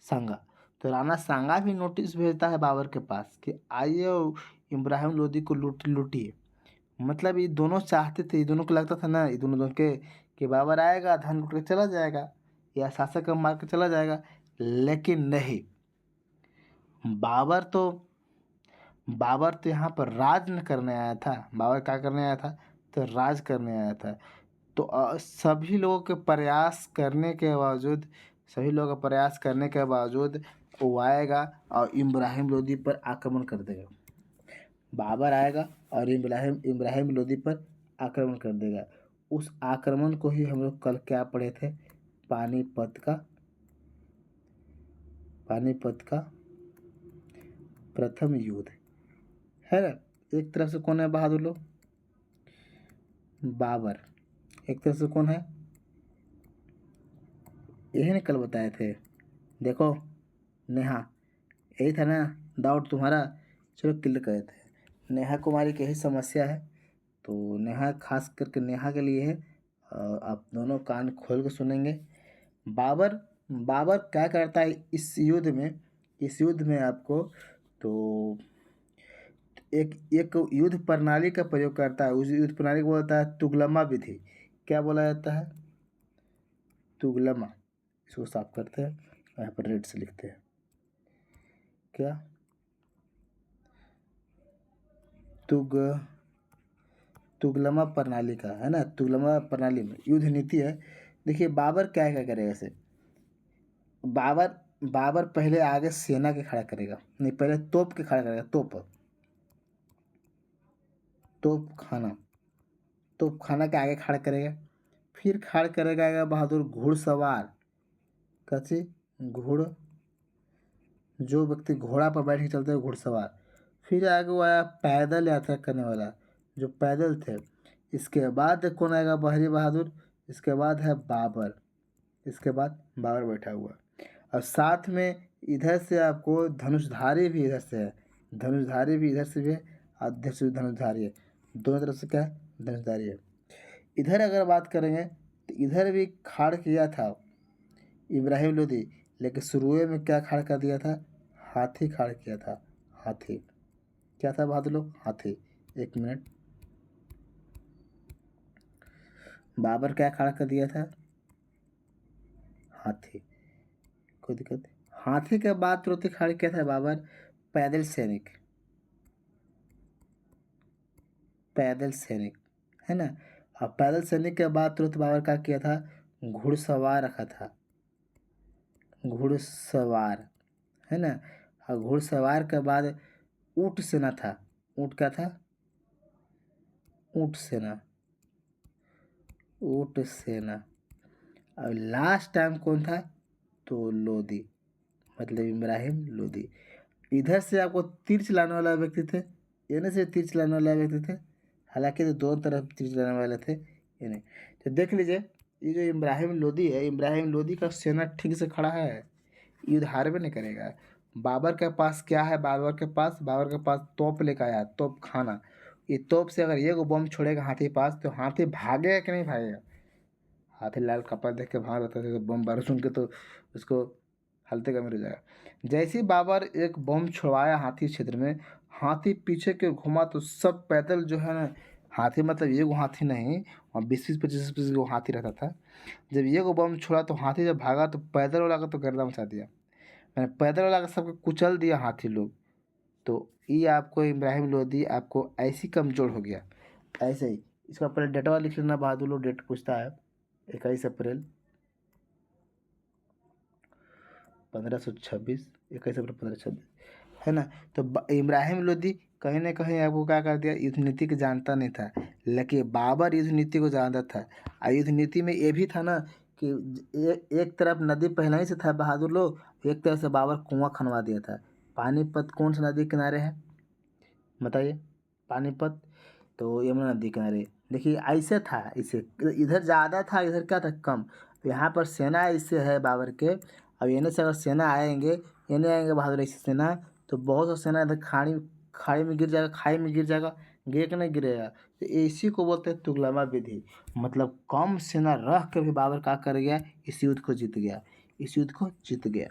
A: सांगा। तो राणा सांगा भी नोटिस भेजता है बाबर के पास कि आइए इब्राहिम लोदी को लूटिए। मतलब ये दोनों चाहते थे, ये दोनों को लगता था ना, ये दोनों के कि बाबर आएगा, धन लूट के चला जाएगा या शासक को मार के चला जाएगा। लेकिन नहीं, बाबर तो यहाँ पर राज न करने आया था। बाबर क्या करने आया था? तो राज करने आया था। तो सभी लोगों के प्रयास करने के बावजूद वो आएगा और इब्राहिम लोदी पर आक्रमण कर देगा। बाबर आएगा और इब्राहिम लोदी पर आक्रमण कर देगा। उस आक्रमण को ही हम लोग कल क्या पढ़े थे? पानीपत का प्रथम युद्ध, है ना। एक तरफ से कौन है बहादुर लोग? बाबर। एक तरफ से कौन है? यही ने कल बताए थे, देखो, नेहा। यही था ना डाउट तुम्हारा? चलो क्लियर करे थे। नेहा कुमारी की यही समस्या है, तो नेहा, खास करके नेहा के लिए है। आप दोनों कान खोल के सुनेंगे। बाबर क्या करता है इस युद्ध में आपको, तो एक युद्ध प्रणाली का प्रयोग करता है। उस युद्ध प्रणाली को बोलता है तुगलमा विधि। क्या बोला जाता है? तुगलमा। इसको साफ करते हैं, यहाँ पर रेड से लिखते हैं। क्या? तुगलमा प्रणाली का, है ना। तुगलमा प्रणाली में युद्ध नीति है। देखिए बाबर क्या क्या करेगा ऐसे। बाबर बाबर पहले आगे सेना के खड़ा करेगा, नहीं पहले तोप के खड़ा करेगा, तोप खाना के आगे खड़ा करेगा। फिर खड़ा करेगा बहादुर घुड़सवार, कैसे घुड़, जो व्यक्ति घोड़ा पर बैठ के चलते हैं घुड़सवार। फिर आगे वो आया पैदल यात्रा करने वाला, जो पैदल थे। इसके बाद कौन आएगा? बहरी बहादुर। इसके बाद है बाबर, इसके बाद बाबर बैठा हुआ। और साथ में इधर से आपको धनुषधारी भी इधर से है, धनुषधारी भी इधर से भी है, इधर से भी धनुषधारी है। दोनों तरफ से क्या है? धनुषधारी है। इधर अगर बात करेंगे तो इधर भी खाड़ किया था इब्राहिम लोदी, लेकिन शुरू में क्या खड़ा कर दिया था? हाथी खड़ा किया था, हाथी। क्या था बहादुर लोग? हाथी। एक मिनट, बाबर क्या खड़ा कर दिया था? हाथी। कोई दिक्कत नहीं। हाथी के बाद तुरंत खड़ा किया था बाबर पैदल सैनिक, पैदल सैनिक, है ना। और पैदल सैनिक के बाद तुरंत बाबर क्या किया था? घुड़सवार रखा था, घुड़सवार, है ना। और घुड़सवार के बाद ऊँट सेना था। ऊँट क्या था? ऊँट सेना, ऊँट सेना। और लास्ट टाइम कौन था? तो लोदी, मतलब इब्राहिम लोदी। इधर से आपको तीर चलाने वाला व्यक्ति थे, इन्हें से तीर चलाने वाला व्यक्ति थे। हालांकि तो दोनों तरफ तीर चलाने वाले थे इन्हें। तो देख लीजिए, ये जो इब्राहिम लोदी है, इब्राहिम लोदी का सेना ठीक से खड़ा है, युद्ध हारबे नहीं करेगा। बाबर के पास क्या है? बाबर के पास तोप लेकर आया, तोप खाना। ये तोप से अगर ये को बम छोड़ेगा हाथी पास, तो हाथी भागेगा कि नहीं भागेगा? हाथी लाल कपड़ा देख के भाग रहा था, तो बम बारूद सुन के तो उसको हलते का मिल जाएगा। जैसे ही बाबर एक बम छुड़वाया हाथी क्षेत्र में, हाथी पीछे के घुमा तो सब पैदल जो है ना, हाथी मतलब ये वो हाथी नहीं, और 20-25 वो हाथी रहता था। जब ये को बम छोड़ा तो हाथी जब भागा तो पैदल वाला का तो गर्दा मचा दिया, मैंने पैदल वाला का सबको कुचल दिया हाथी लोग। तो ये आपको इब्राहिम लोदी आपको ऐसी कमजोर हो गया, ऐसे ही। इसका पहले डेटवा लिख लेना, बहादुर लोग डेट पूछता है, 21 अप्रैल 1526, 21 अप्रैल 1526, है ना। तो इब्राहिम लोदी कहीं ना कहीं आपको क्या कर दिया? युद्ध नीति को जानता नहीं था, लेकिन बाबर युद्ध नीति को जानता था। और युद्ध नीति में ये भी था ना कि एक तरफ नदी पहले ही से था बहादुर लोग, एक तरफ से बाबर कुआं खनवा दिया था। पानीपत कौन सा नदी किनारे है बताइए? पानीपत तो यमुना नदी किनारे। देखिए ऐसे था, इसे इधर ज़्यादा था, इधर क्या था? कम। यहाँ पर सेना इससे है बाबर के। अब इन्हें से अगर सेना आएंगे, इन्हें आएंगे बहादुर ऐसी सेना, तो बहुत सा सेना इधर खाड़ी खाड़ी में गिर जाएगा, खाई में गिर जाएगा, गिर के नहीं गिरेगा। तो इसी को बोलते हैं तुगलमा विधि। मतलब कम सेना रह के भी बाबर क्या कर गया? इस युद्ध को जीत गया, इस युद्ध को जीत गया।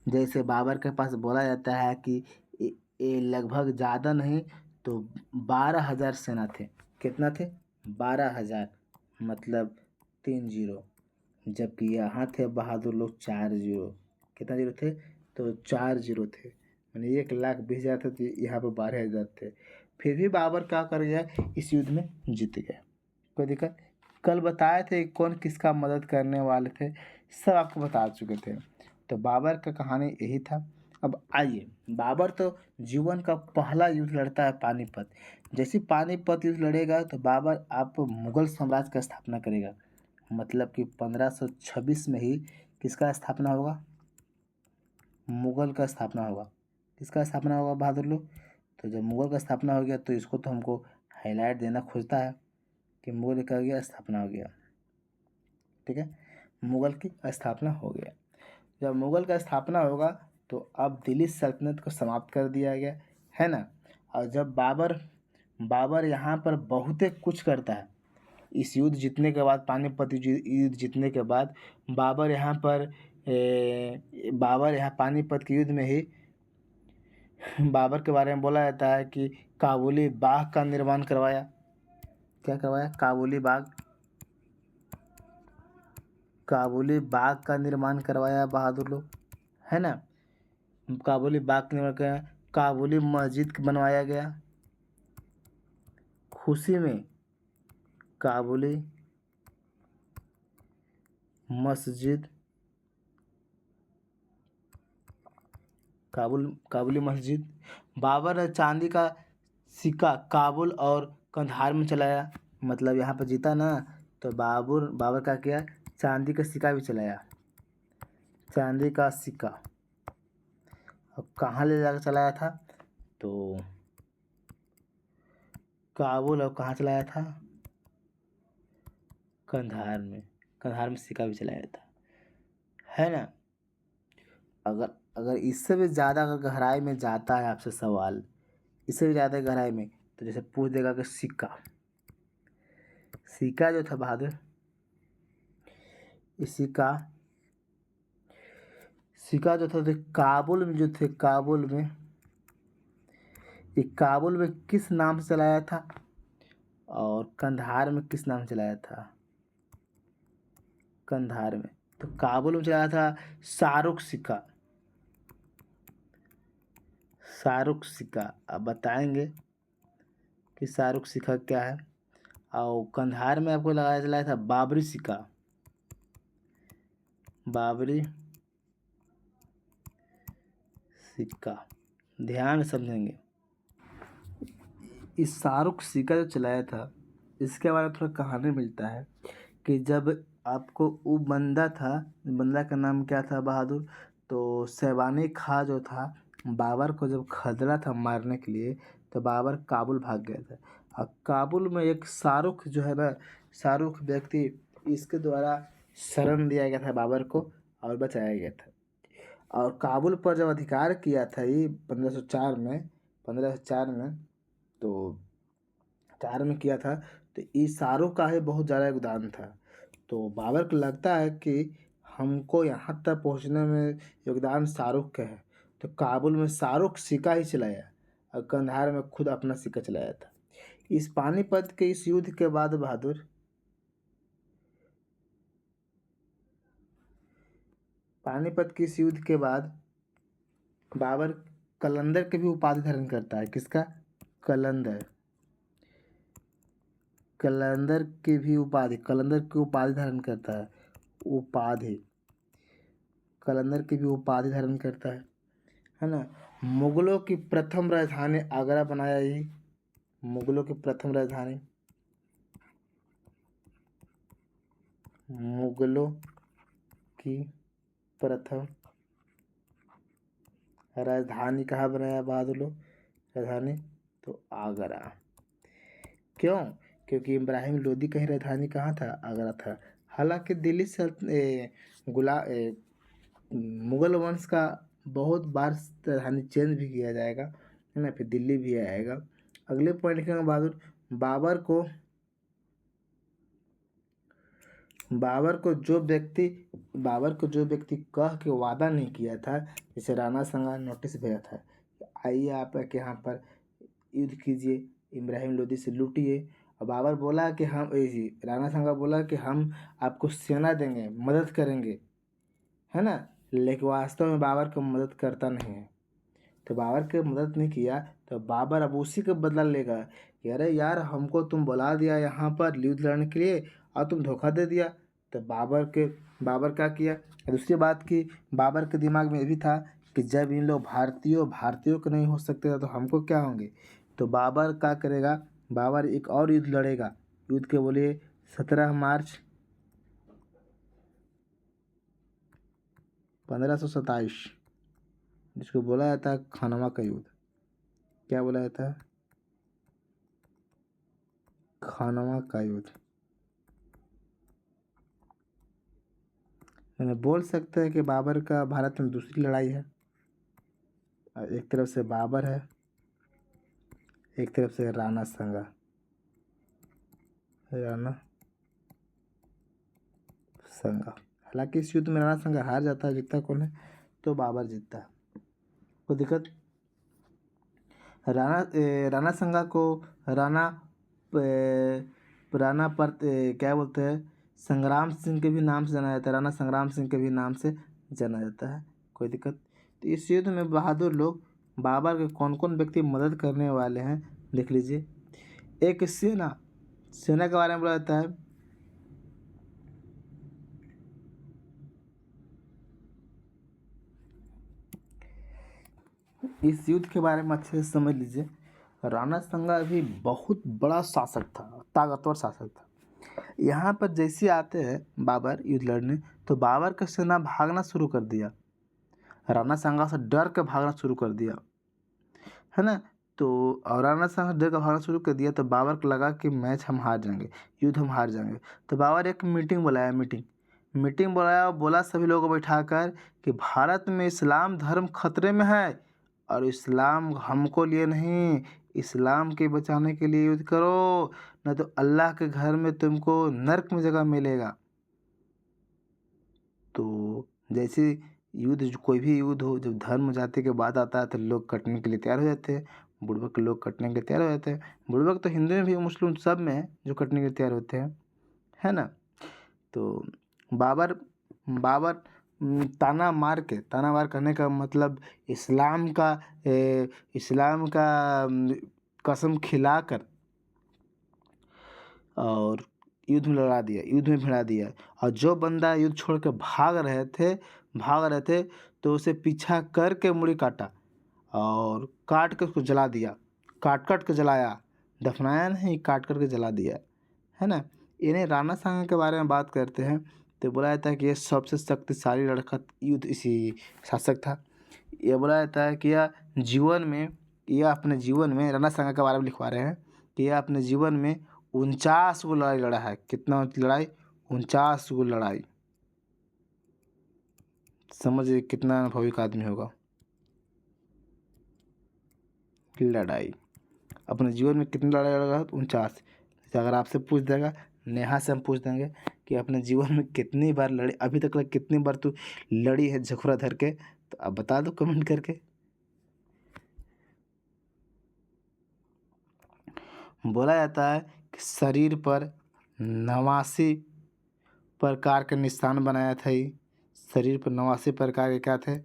A: जैसे बाबर के पास बोला जाता है कि ये लगभग ज़्यादा नहीं तो 12,000 सेना थे। कितना थे? 12,000, मतलब 3 जीरो। जबकि यहाँ थे बहादुर लोग 4 जीरो। कितना जीरो थे? तो 4 जीरो थे, यानी 1,20,000 थे, तो यहाँ पे 12,000 थे। फिर भी बाबर क्या कर गया? इस युद्ध में जीत गया। कोई दिक्कत? कल बताए थे कौन किसका मदद करने वाले थे, सब आपको बता चुके थे। तो बाबर का कहानी यही था। अब आइए, बाबर तो जीवन का पहला युद्ध लड़ता है पानीपत। जैसे पानीपत युद्ध लड़ेगा तो बाबर आप मुगल साम्राज्य का स्थापना करेगा। मतलब कि 1526 में ही किसका स्थापना होगा? मुगल का स्थापना होगा। किसका स्थापना होगा बहादुर लोग? तो जब मुगल का स्थापना हो गया तो इसको तो हमको हाईलाइट देना खोजता है कि मुगल का गया स्थापना हो गया, ठीक है। मुगल की स्थापना हो गया। जब मुगल का स्थापना होगा तो अब दिल्ली सल्तनत को समाप्त कर दिया गया, है ना। और जब बाबर बाबर यहाँ पर बहुत कुछ करता है इस युद्ध जीतने के बाद, पानीपत युद्ध जीतने के बाद, बाबर यहाँ पर बाबर यहाँ पानीपत के युद्ध में ही बाबर के बारे में बोला जाता है कि काबुली बाग का निर्माण करवाया। क्या करवाया? काबुली बाग का निर्माण करवाया बहादुर लोग, है ना। काबुली बाग का निर्माण किया, काबुली मस्जिद बनवाया गया खुशी में। काबुली मस्जिद काबुली मस्जिद। बाबर ने चांदी का सिक्का काबुल और कंधार में चलाया, मतलब यहाँ पर जीता ना, तो बाबर का किया, चांदी का सिक्का भी चलाया, चांदी का सिक्का। अब कहाँ ले जाकर चलाया था, तो काबुल, और कहाँ चलाया था, कंधार में। कंधार में सिक्का भी चलाया था, है ना। अगर अगर इससे भी ज़्यादा अगर गहराई में जाता है आपसे सवाल, इससे भी ज़्यादा गहराई में, तो जैसे पूछ देगा कि सिक्का, सिक्का जो था बहादुर, इस सिक्का जो था, तो काबुल में जो थे, काबुल में किस नाम से चलाया था, और कंधार में किस नाम से चलाया था, कंधार में। तो काबुल में चलाया था शाहरुख सिक्का, शाहरुख सिक्का। अब बताएंगे कि शाहरुख सिक्का क्या है। और कंधार में आपको लगाया चलाया था बाबरी सिक्का, बाबरी सिक्का। ध्यान से समझेंगे। इस शाहरुख सिक्का जो चलाया था, इसके बारे में थोड़ा कहानी मिलता है कि जब आपको वो बंदा था, बंदा का नाम क्या था बहादुर, तो शैबानी खां जो था, बाबर को जब खदेड़ा था मारने के लिए, तो बाबर काबुल भाग गया था। और काबुल में एक शाहरुख जो है ना, शाहरुख व्यक्ति, इसके द्वारा शरण दिया गया था बाबर को और बचाया गया था। और काबुल पर जब अधिकार किया था ये 1504 में, तो 4 में किया था, तो इस शाहरुख का ही बहुत ज़्यादा योगदान था। तो बाबर को लगता है कि हमको यहाँ तक पहुँचने में योगदान शाहरुख का है, तो काबुल में शाहरुख सिक्का ही चलाया और कंधार में खुद अपना सिक्का चलाया था। इस पानीपत के इस युद्ध के बाद बहादुर, पानीपत के इस युद्ध के बाद बाबर कलंदर की भी उपाधि धारण करता है। किसका? कलंदर, कलंदर की भी उपाधि, कलंदर की उपाधि धारण करता है, उपाधि, कलंदर की भी उपाधि धारण करता है ना। मुगलों की प्रथम राजधानी आगरा बनाया यही, मुगलों की प्रथम राजधानी, मुगलों की प्रथम राजधानी कहाँ बनाया बहादुर लोग, राजधानी, तो आगरा। क्यों? क्योंकि इब्राहिम लोदी का ही राजधानी कहाँ था, आगरा था। हालांकि दिल्ली से मुगल वंश का बहुत बार राजधानी चेंज भी किया जाएगा, है ना, फिर दिल्ली भी आएगा। अगले पॉइंट लिखेंगे बहादुर, बाबर को जो व्यक्ति कह के वादा नहीं किया था, जैसे राणा संगा नोटिस भेजा था कि आइए आप के यहाँ पर युद्ध कीजिए, इब्राहिम लोदी से लूटिए, और बाबर बोला कि राणा संगा बोला कि हम आपको सेना देंगे, मदद करेंगे, है ना, लेकिन वास्तव में बाबर को मदद करता नहीं है। तो बाबर की मदद नहीं किया, तो बाबर अब उसी का बदला लेगा कि अरे यार, हमको तुम बुला दिया यहाँ पर युद्ध लड़ने के लिए और तुम धोखा दे दिया। तो बाबर क्या किया, दूसरी बात की बाबर के दिमाग में ये भी था कि जब इन लोग भारतीयों के नहीं हो सकते तो हमको क्या होंगे। तो बाबर क्या करेगा, बाबर एक और युद्ध लड़ेगा। युद्ध के बोलिए 17 मार्च 1527, जिसको बोला जाता है खानवा का युद्ध। क्या बोला जाता है? खानवा का युद्ध। मैंने बोल सकते हैं कि बाबर का भारत में दूसरी लड़ाई है। एक तरफ से बाबर है, एक तरफ से राणा संगा, राणा संगा। हालांकि इस युद्ध में राणा संगा हार जाता है, जीतता कौन है, तो बाबर जीतता है। कोई दिक्कत? राणा संगा को राणा राणा पर क्या बोलते हैं, संग्राम सिंह के भी नाम से जाना जाता है, राणा संग्राम सिंह के भी नाम से जाना जाता है। कोई दिक्कत? तो इस युद्ध में बहादुर लोग बाबर के कौन कौन व्यक्ति मदद करने वाले हैं देख लीजिए। एक सेना के बारे में बोला जाता है, इस युद्ध के बारे में अच्छे से समझ लीजिए। राणा संगा भी बहुत बड़ा शासक था, ताकतवर शासक था। यहाँ पर जैसे आते हैं बाबर युद्ध लड़ने, तो बाबर का सेना भागना शुरू कर दिया, राणा सांगा से डर के भागना शुरू कर दिया, है ना। तो और राणा सांगा डर के भागना शुरू कर दिया, तो बाबर को लगा कि मैच हम हार जाएंगे, युद्ध हम हार जाएंगे। तो बाबर एक मीटिंग बुलाया, मीटिंग बुलाया, बोला सभी लोगों को बैठाकर कि भारत में इस्लाम धर्म खतरे में है और इस्लाम हमको लिए नहीं, इस्लाम के बचाने के लिए युद्ध करो, नहीं तो अल्लाह के घर में तुमको नर्क में जगह मिलेगा। तो जैसे कोई भी युद्ध हो, जब धर्म जाति के बात आता है तो लोग कटने के लिए तैयार हो जाते हैं, बुड़बक के लोग कटने के लिए तैयार हो जाते हैं। बुड़बक तो हिंदू में भी, मुस्लिम सब में है जो कटने के लिए तैयार होते हैं, है ना। तो बाबर बाबर ताना मार करने का मतलब इस्लाम का कसम खिलाकर और युद्ध में भिड़ा दिया। और जो बंदा युद्ध छोड़ के भाग रहे थे तो उसे पीछा करके मुड़ी काटा और काट के उसको जला दिया, काट के जलाया, दफनाया नहीं, काट करके जला दिया, है ना। इन्हें राणा सांगा के बारे में बात करते हैं तो बोला जाता है कि यह सबसे शक्तिशाली लड़का युद्ध इसी शासक था। यह बोला जाता है कि यह अपने जीवन में राणा सांगा के बारे में लिखवा रहे हैं कि यह अपने जीवन में 49 गो लड़ाई लड़ा है। कितना लड़ाई? 49 गो लड़ाई। समझिए कितना अनुभवी का आदमी होगा। लड़ाई अपने जीवन में कितनी लड़ाई लड़ा? 49। अगर आपसे पूछ देगा, नेहा से हम पूछ देंगे कि अपने जीवन में कितनी बार लड़ी, अभी तक कितनी बार तू लड़ी है झखुरा धर के, तो आप बता दो कमेंट करके। बोला जाता है कि शरीर पर 89 प्रकार के निशान बनाया था। शरीर पर 89 प्रकार के क्या थे?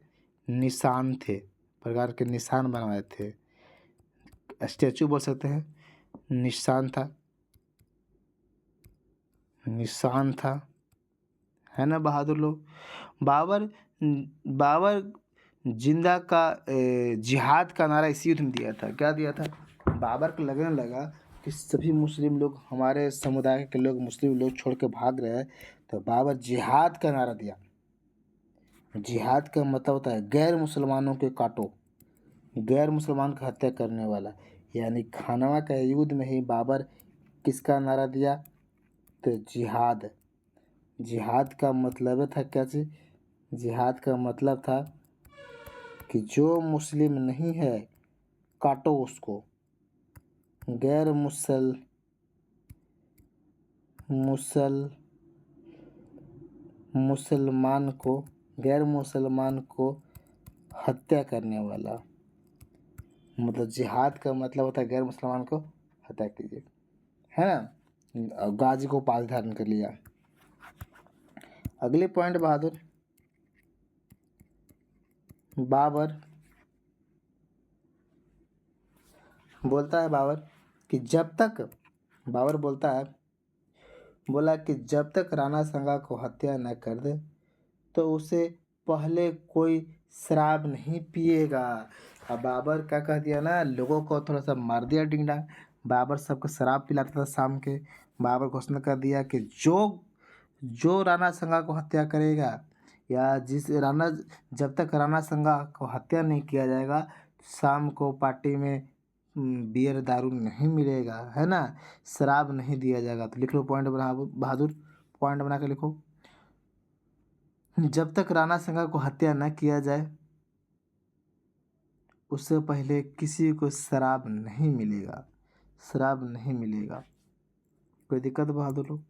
A: निशान थे, प्रकार के निशान बनवाए थे। स्टैचू बोल सकते हैं, निशान था, है ना बहादुर लोग। बाबर जिंदा का जिहाद का नारा इसी युद्ध में दिया था। क्या दिया था? बाबर को लगने लगा कि सभी मुस्लिम लोग, हमारे समुदाय के लोग, मुस्लिम लोग छोड़ के भाग रहे हैं, तो बाबर जिहाद का नारा दिया। जिहाद का मतलब होता है गैर मुसलमानों के काटो, गैर मुसलमान की हत्या करने वाला। यानी खानवा का युद्ध में ही बाबर किसका नारा दिया? तो जिहाद का मतलब था क्या चीज? जिहाद का मतलब था कि जो मुस्लिम नहीं है काटो उसको, गैर मुसलमान को हत्या करने वाला। मतलब जिहाद का मतलब होता है गैर मुसलमान को हत्या कीजिए, है ना। गाजी को उपाधि धारण कर लिया। अगले पॉइंट बाबर बोलता है कि जब तक राणा सांगा को हत्या न कर दे तो उसे पहले कोई शराब नहीं पिएगा। अब बाबर क्या कह दिया ना, लोगों को थोड़ा सा मार दिया डिंडा। बाबर सबको शराब पिलाता था शाम के। बाबर घोषणा कर दिया कि जो राणा सांगा को हत्या करेगा, या जब तक राणा सांगा को हत्या नहीं किया जाएगा, शाम को पार्टी में बियर दारू नहीं मिलेगा, है ना, शराब नहीं दिया जाएगा। तो लिख लो पॉइंट बहादुर, पॉइंट बना के लिखो। जब तक राणा सांगा को हत्या न किया जाए उससे पहले किसी को शराब नहीं मिलेगा, कोई दिक्कत बहादुर लोग?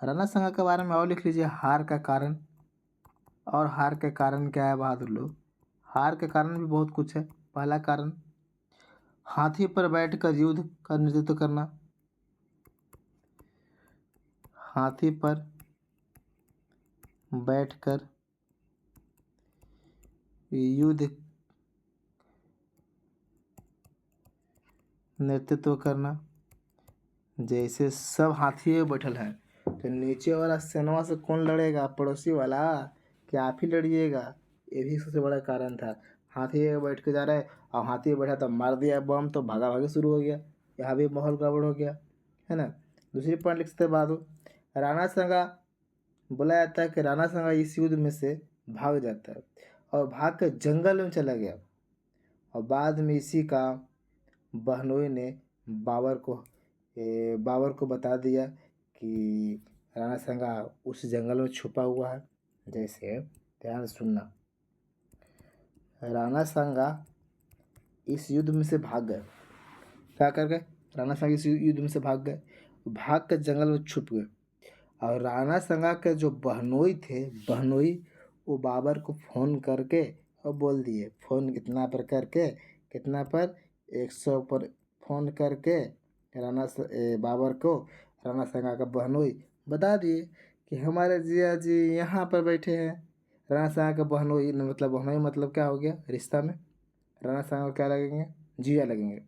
A: राणा सांगा के बारे में और लिख लीजिए, हार का कारण। और हार के कारण क्या है बहादुर लोग? हार के कारण भी बहुत कुछ है। पहला कारण, हाथी पर बैठकर युद्ध का नेतृत्व करना। हाथी पर बैठकर युद्ध नेतृत्व करना। जैसे सब हाथी पे बैठल है तो नीचे वाला सेनवा से कौन लड़ेगा? पड़ोसी वाला, क्या आप ही लड़िएगा? ये भी सबसे बड़ा कारण था। हाथी पे बैठ के जा रहा है और हाथी पे बैठा तो मार दिया बम, तो भागा भागी शुरू हो गया। यहाँ भी माहौल गड़बड़ हो गया, है ना। दूसरी पॉइंट लिख सकते हैं बहादुर। राणा संगा, बोला जाता है कि राणा संगा इस युद्ध में से भाग जाता है और भाग कर जंगल में चला गया। और बाद में इसी का बहनोई ने बाबर को बता दिया कि राणा संगा उस जंगल में छुपा हुआ है। जैसे, ध्यान से सुनना, राणा सांगा इस युद्ध में से भाग गए। क्या कर गए? राणा सांगा इस युद्ध में से भाग गए, भाग कर जंगल में छुप गए। और राणा सांगा के जो बहनोई थे, बहनोई, वो बाबर को फ़ोन करके और बोल दिए, फ़ोन कितना पर करके, कितना पर 100 पर फ़ोन करके बाबर को राणा सांगा का बहनोई बता दिए कि हमारे जिया जी यहाँ पर बैठे हैं। राणा सांगा का बहनोई मतलब, बहनोई मतलब क्या हो गया रिश्ता में, राणा सांगा को क्या लगेंगे? जिया लगेंगे।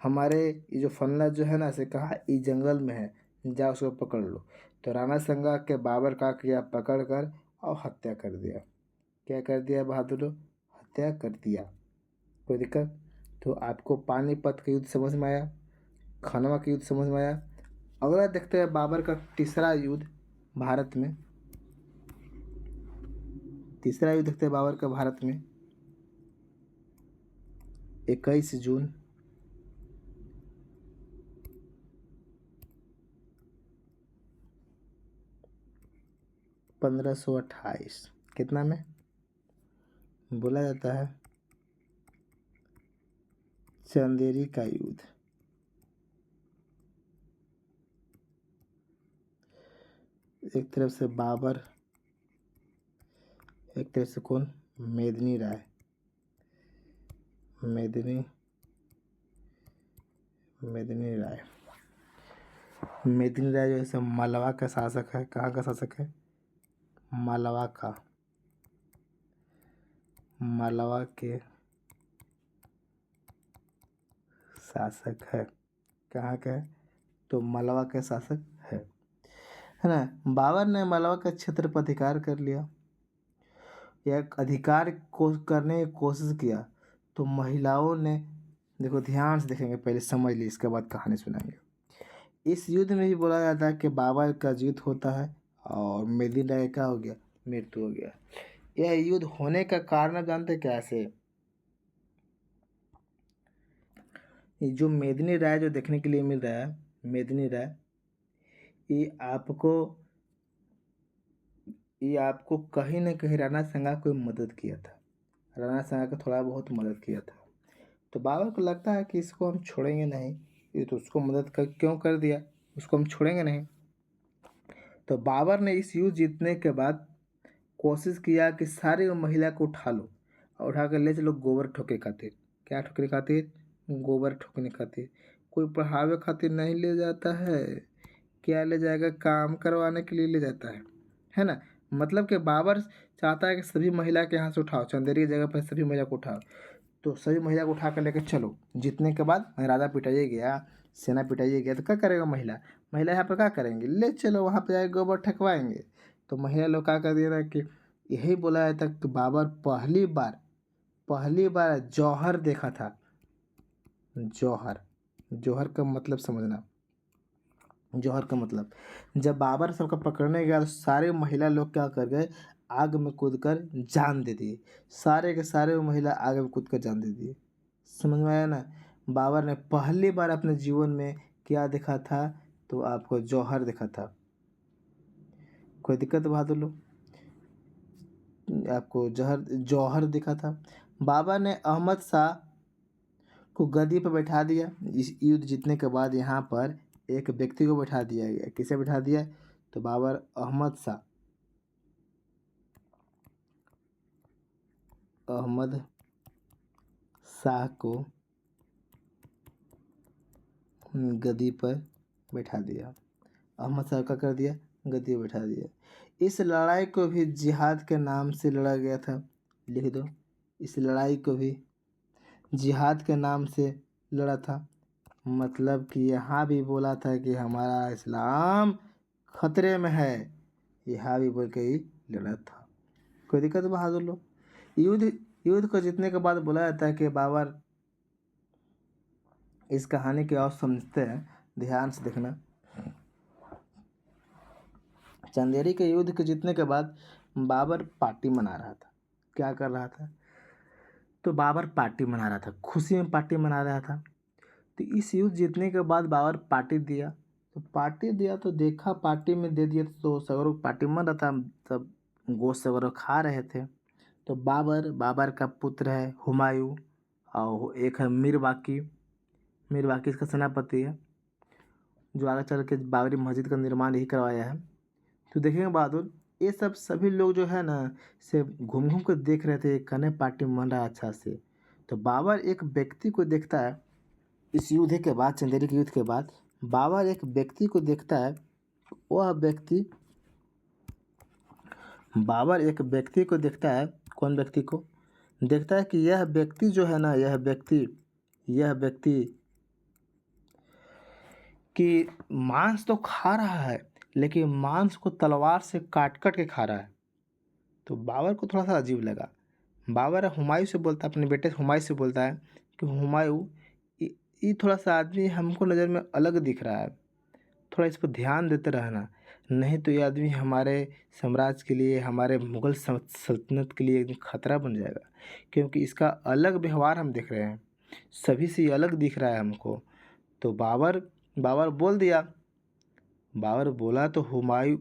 A: हमारे ये जो फल्ला जो है ना, से कहा ये जंगल में है, जा उसको पकड़ लो। तो राणा सांगा के बाबर का किया, पकड़ कर और हत्या कर दिया। क्या कर दिया बहादुर? हत्या कर दिया। कोई दिक्कत? तो आपको पानीपत का युद्ध समझ में आया, खनवा का युद्ध समझ में आया। अगला देखते हैं बाबर का तीसरा युद्ध भारत में। तीसरा युद्ध देखते हैं बाबर का भारत में। 21 जून 1528, कितना में? बोला जाता है चंदेरी का युद्ध। एक तरफ से बाबर, एक तरफ से कौन? मेदिनी राय। मेदिनी राय। मेदिनी राय जो है मालवा का शासक है। कहाँ का शासक है? मालवा का, मालवा के शासक है। कहाँ का है? तो मालवा के शासक है ना। बाबर ने मालवा का क्षेत्र पर अधिकार कर लिया। यह अधिकार को करने की कोशिश किया तो महिलाओं ने, देखो ध्यान से देखेंगे, पहले समझ ली, इसके बाद कहानी सुनाएंगे। इस युद्ध में भी बोला जाता है कि बाबर का जीत होता है और मेदिनी राय का हो गया, मृत्यु हो गया। यह युद्ध होने का कारण आप जानते हैं कैसे? ये जो मेदिनी राय जो देखने के लिए मिल रहा है, मेदिनी राय, ये आपको कहीं ना कहीं राणा सांगा को मदद किया था। राणा सांगा को थोड़ा बहुत मदद किया था। तो बाबर को लगता है कि इसको हम छोड़ेंगे नहीं, ये तो उसको मदद क्यों कर दिया, उसको हम छोड़ेंगे नहीं। तो बाबर ने इस युद्ध जीतने के बाद कोशिश किया कि सारी महिला को उठा लो और उठा कर ले चलो गोबर ठोके खातिर। क्या ठोकने खातिर? गोबर ठोकने खातिर। कोई पढ़ावे खातिर नहीं ले जाता है, क्या ले जाएगा? काम करवाने के लिए ले जाता है ना। मतलब कि बाबर चाहता है कि सभी महिला के यहाँ से उठाओ, चंदेरी की जगह पर सभी महिला को उठाओ। तो सभी महिला को उठा कर लेकर चलो। जीतने के बाद राजा पिटाइए गया, सेना पिटाइए गया, तो क्या करेगा महिला? महिला यहाँ पर क्या करेंगे? ले चलो वहाँ पर जाके गोबर ठकवाएंगे। तो महिला लोग क्या कर दिया ना कि यही बोला जाता कि बाबर पहली बार जौहर देखा था। जौहर, जौहर का मतलब समझना। जौहर का मतलब, जब बाबर सबका पकड़ने गया तो सारे महिला लोग क्या कर गए? आग में कूदकर जान दे दिए। सारे के सारे वो महिला आग में कूदकर जान दे दिए। समझ में आया ना। बाबर ने पहली बार अपने जीवन में क्या देखा था? तो आपको जौहर देखा था। कोई दिक्कत बहादुर लोग? आपको जौहर दिखा था। बाबर ने अहमद शाह को गद्दी पर बैठा दिया। इस युद्ध जीतने के बाद यहाँ पर एक व्यक्ति को बैठा दिया गया। किसे बैठा दिया? तो बाबर अहमद शाह को गद्दी पर बैठा दिया। अहमद शाह का कर दिया, गद्दी पर बैठा दिया। इस लड़ाई को भी जिहाद के नाम से लड़ा गया था। लिख दो, इस लड़ाई को भी जिहाद के नाम से लड़ा था। मतलब कि यहाँ भी बोला था कि हमारा इस्लाम खतरे में है, यहाँ भी बोल के ही लड़ा था। कोई दिक्कत बहादुर लोग? युद्ध युद्ध को जीतने के बाद बोला जाता है कि बाबर, इस कहानी के और समझते हैं, ध्यान से देखना। चंदेरी के युद्ध के जीतने के बाद बाबर पार्टी मना रहा था। क्या कर रहा था? तो बाबर पार्टी मना रहा था, खुशी में पार्टी मना रहा था। तो इस युद्ध जीतने के बाद बाबर पार्टी दिया। तो पार्टी दिया तो देखा, पार्टी में दे दिया तो सगरों पार्टी मन रहा था, सब गोश्त सगरों खा रहे थे। तो बाबर का पुत्र है हुमायूं, और एक है मीरबाकी। मीरबाकी इसका सेनापति है, जो आगे चल के बाबरी मस्जिद का निर्माण यही करवाया है। तो देखेंगे बहादुर, ये सब सभी लोग जो है ना, से घूम घूम कर देख रहे थे, कने पार्टी मन रहा अच्छा से। तो बाबर एक व्यक्ति को देखता है, इस युद्ध के बाद, चंदेरी के युद्ध के बाद बाबर एक व्यक्ति को देखता है। वह व्यक्ति, बाबर एक व्यक्ति को देखता है। कौन व्यक्ति को देखता है? कि यह व्यक्ति जो है ना, यह व्यक्ति कि मांस तो खा रहा है, लेकिन मांस को तलवार से काट काट के खा रहा है। तो बाबर को थोड़ा सा अजीब लगा। बाबर हुमायूं से बोलता है, अपने बेटे हुमायूं से बोलता है कि हुमायूं, ये थोड़ा सा आदमी हमको नज़र में अलग दिख रहा है, थोड़ा इस पर ध्यान देते रहना, नहीं तो ये आदमी हमारे साम्राज्य के लिए, हमारे मुग़ल सल्तनत के लिए एक खतरा बन जाएगा, क्योंकि इसका अलग व्यवहार हम देख रहे हैं, सभी से ये अलग दिख रहा है हमको। तो बाबर बाबर बोल दिया। बाबर बोला तो हुमायूं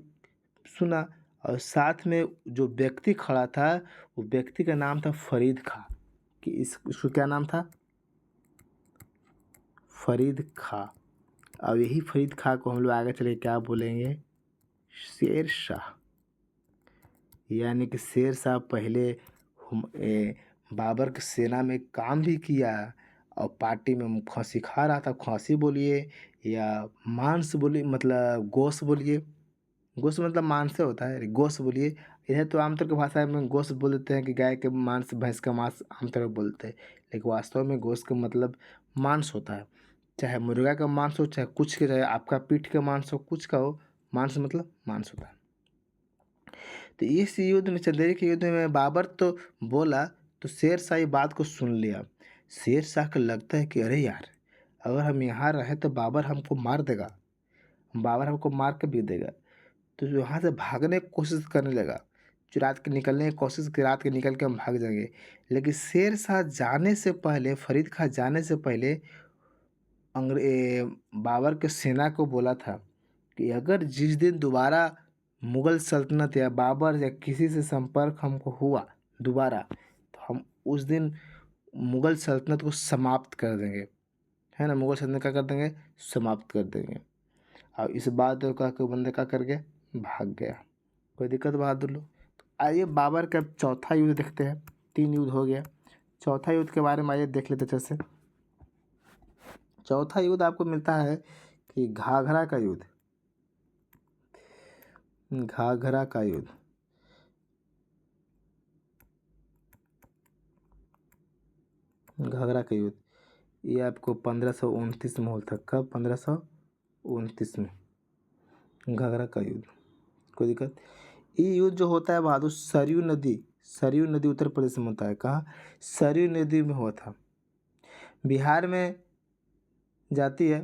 A: सुना, और साथ में जो व्यक्ति खड़ा था, वो व्यक्ति का नाम था फरीद खां। कि इसको क्या नाम था? फरीद खां। अब यही फरीद खां को हम लोग आगे चले क्या बोलेंगे? शेर शाह। यानी कि शेर शाह पहले बाबर की सेना में काम भी किया, और पार्टी में खौंसी खा रहा था। खौंसी बोलिए या मांस बोलिए, मतलब गोश्त बोलिए, गोश्त मतलब मांस से होता है, गोश्त बोलिए। इधर तो आमतौर की भाषा में गोश्त बोल देते हैं कि गाय के मांस, भैंस का मांस आमतौर पर बोलते हैं, लेकिन वास्तव में गोश्त का मतलब मांस होता है। चाहे मुर्गा का मांस हो, चाहे कुछ के, चाहे आपका पीठ का मांस हो, कुछ का हो, मांस मतलब मांस होता है। तो इस युद्ध में, चंदेरी के युद्ध में बाबर तो बोला, तो शेर शाह ये बात को सुन लिया। शेर शाह को लगता है कि अरे यार, अगर हम यहाँ रहे तो बाबर हमको मार देगा, बाबर हमको मार कर भी देगा। तो वहाँ से भागने की कोशिश करने लगा, जो रात के निकलने की कोशिश की, रात के निकल के हम भाग जाएंगे। लेकिन शेर शाह जाने से पहले, फरीद खां जाने से पहले बाबर के सेना को बोला था कि अगर जिस दिन दोबारा मुग़ल सल्तनत या बाबर या किसी से संपर्क हमको हुआ दोबारा, तो हम उस दिन मुग़ल सल्तनत को समाप्त कर देंगे, है ना, मुग़ल सल्तनत का कर देंगे, समाप्त कर देंगे। और इस बात को कह के बंदे का कर गया, भाग गया। कोई दिक्कत बहादुर लोग? तो आइए बाबर का चौथा युद्ध देखते हैं। 3 युद्ध हो गया, चौथा युद्ध के बारे में आइए देख लेते हैं। जैसे चौथा युद्ध आपको मिलता है कि घाघरा का युद्ध। घाघरा का युद्ध, घाघरा का युद्ध, ये आपको 1529 में होता है। कब? 1529 में घाघरा का युद्ध। कोई दिक्कत? ये युद्ध जो होता है बहादुर, सरयू नदी उत्तर प्रदेश में होता है। कहाँ? सरयू नदी में हुआ था, बिहार में जाती है।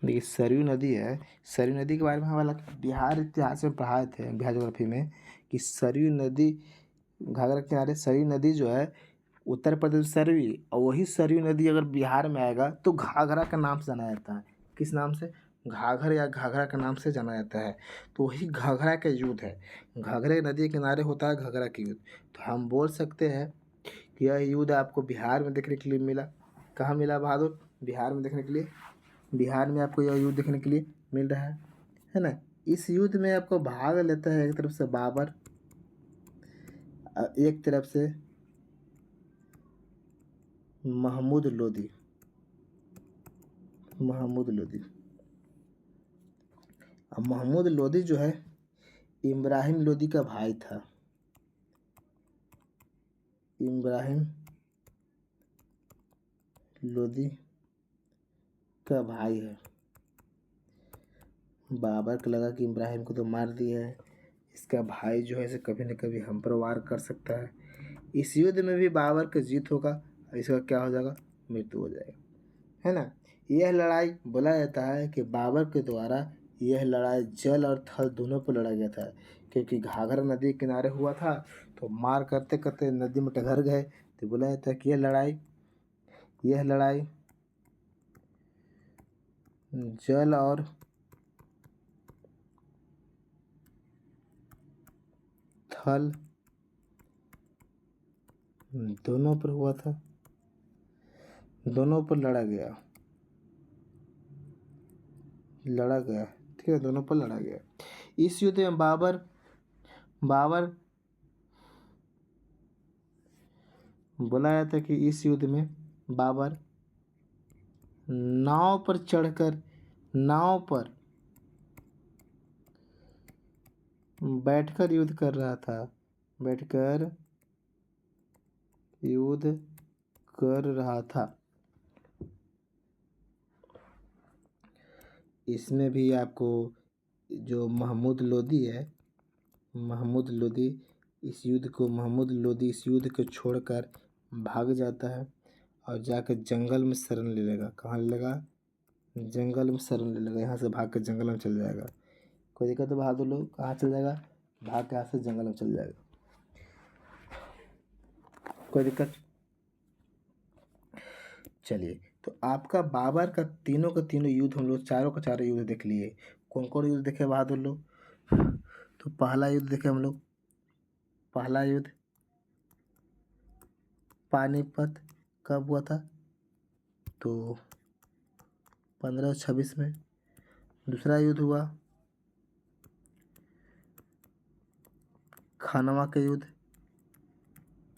A: देखिए सरयू नदी है, सरयू नदी के बारे में हम वाला बिहार इतिहास में पढ़ाए थे, बिहार ज्योग्राफी में, कि सरयू नदी, घाघरा के किनारे सरयू नदी जो है, उत्तर प्रदेश सरयू, और वही सरयू नदी अगर बिहार में आएगा तो घाघरा का नाम से जाना जाता है। किस नाम से? घाघर या घाघरा के नाम से जाना जाता है। तो वही घाघरा का युद्ध है, घाघरे नदी के किनारे होता है घाघरा का युद्ध। तो हम बोल सकते हैं कि यह युद्ध आपको बिहार में देखने के लिए मिला। कहाँ मिला बहादुर? बिहार में देखने के लिए, बिहार में आपको यह युद्ध देखने के लिए मिल रहा है ना। इस युद्ध में आपको भाग लेता है एक तरफ से बाबर, एक तरफ से महमूद लोदी। महमूद लोदी, अब महमूद लोदी जो है इब्राहिम लोदी का भाई था। इब्राहिम लोदी का भाई है। बाबर को लगा कि इब्राहिम को तो मार दिया है, इसका भाई जो है इसे कभी न कभी हम पर वार कर सकता है। इस युद्ध में भी बाबर की जीत होगा और इसका क्या हो जाएगा, मृत्यु हो जाएगा, है ना। यह लड़ाई बोला जाता है कि बाबर के द्वारा यह लड़ाई जल और थल दोनों पर लड़ा गया था, क्योंकि घाघरा नदी के किनारे हुआ था तो मार करते करते नदी में टघर गए। तो बोला जाता है कि यह लड़ाई जल और थल दोनों पर हुआ था, दोनों पर लड़ा गया, ठीक है, दोनों पर लड़ा गया। इस युद्ध में बाबर बोला जाता है कि इस युद्ध में बाबर नाव पर चढ़कर नाव पर बैठकर युद्ध कर रहा था, बैठकर युद्ध कर रहा था। इसमें भी आपको जो महमूद लोदी है, महमूद लोदी इस युद्ध को छोड़कर भाग जाता है और जाकर जंगल में शरण ले लेगा। कहाँ ले लेगा, जंगल में शरण ले लेगा। यहाँ से भाग कर जंगल में चल जाएगा। कोई दिक्कत है बहादुर लोग, कहाँ चल जाएगा, भाग के यहाँ से जंगल में चल जाएगा। कोई दिक्कत। चलिए, तो आपका बाबर का तीनों युद्ध हम लोग चारों का चारों युद्ध देख लिए। कौन कौन युद्ध देखे बहादुर लोग, तो पहला युद्ध देखे हम लोग, पहला युद्ध पानीपत कब हुआ था, तो 1526 में। दूसरा युद्ध हुआ खानवा का युद्ध